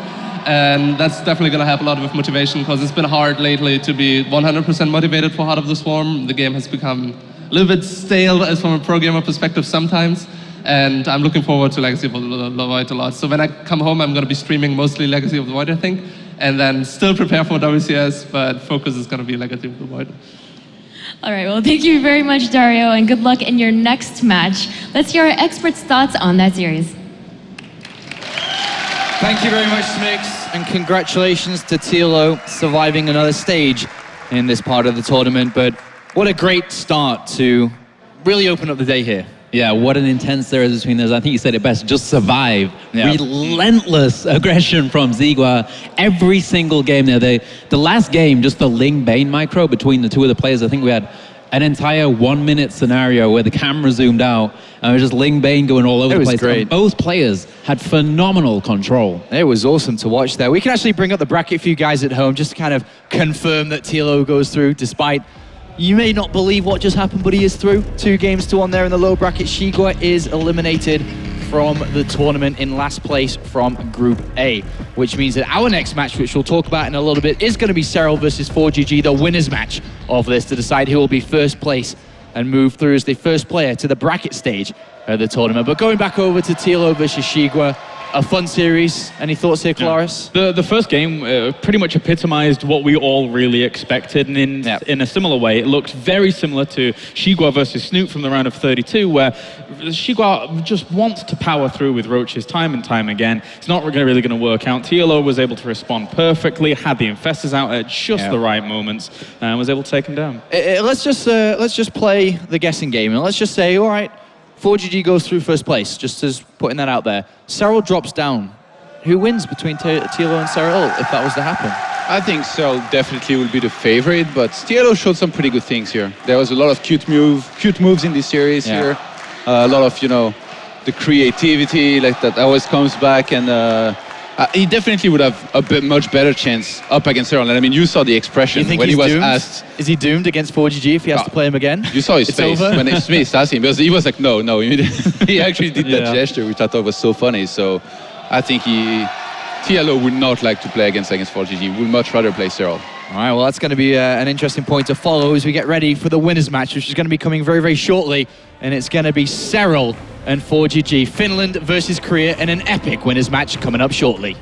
And that's definitely going to help a lot with motivation, because it's been hard lately to be 100% motivated for Heart of the Swarm. The game has become a little bit stale as from a pro gamer perspective sometimes. And I'm looking forward to Legacy of the Void a lot. So when I come home, I'm going to be streaming mostly Legacy of the Void, I think, and then still prepare for WCS, but focus is going to be Legacy of the Void. All right, well, thank you very much, Dario, and good luck in your next match. Let's hear our experts' thoughts on that series. Thank you very much, Smix, and congratulations to TLO surviving another stage in this part of the tournament. But what a great start to really open up the day here. Yeah, what an intense there is between those. I think you said it best, just survive. Yeah. Relentless aggression from XiGua every single game there. The last game, just the Ling Bane micro between the two of the players, I think we had an entire 1 minute scenario where the camera zoomed out and it was just Ling Bane going all over the place. Great. And both players had phenomenal control. It was awesome to watch there. We can actually bring up the bracket for you guys at home just to kind of confirm that TLO goes through, despite you may not believe what just happened, but he is through. 2-1 there in the low bracket. XiGua is eliminated from the tournament in last place from Group A, which means that our next match, which we'll talk about in a little bit, is going to be Serral versus 4GG, the winners match of this, to decide who will be first place and move through as the first player to the bracket stage of the tournament. But going back over to TLO versus XiGua, a fun series. Any thoughts here, Claris? The first game pretty much epitomized what we all really expected, and in a similar way, it looks very similar to XiGua versus Snoop from the round of 32, where XiGua just wants to power through with Roaches time and time again. It's not really going to work out. TLO was able to respond perfectly, had the Infestors out at just the right moments, and was able to take them down. Let's just play the guessing game, and let's just say, all right, 4GG goes through first place, just as putting that out there. Serral drops down. Who wins between TLO and Serral if that was to happen? I think Serral definitely will be the favorite, but TLO showed some pretty good things here. There was a lot of cute moves in this series here. A lot of, the creativity like that always comes back, and he definitely would have a much better chance up against Serral. And I mean, you saw the expression when he was asked. Is he doomed against 4GG if he has to play him again? You saw his face over? when Smith asked him, because he was like, no. He actually did that gesture, which I thought was so funny. So I think TLO would not like to play against 4GG. Would much rather play Serral. All right, well, that's going to be an interesting point to follow as we get ready for the winners match, which is going to be coming very, very shortly. And it's going to be Serral and 4GG, Finland versus Korea, in an epic winners match coming up shortly.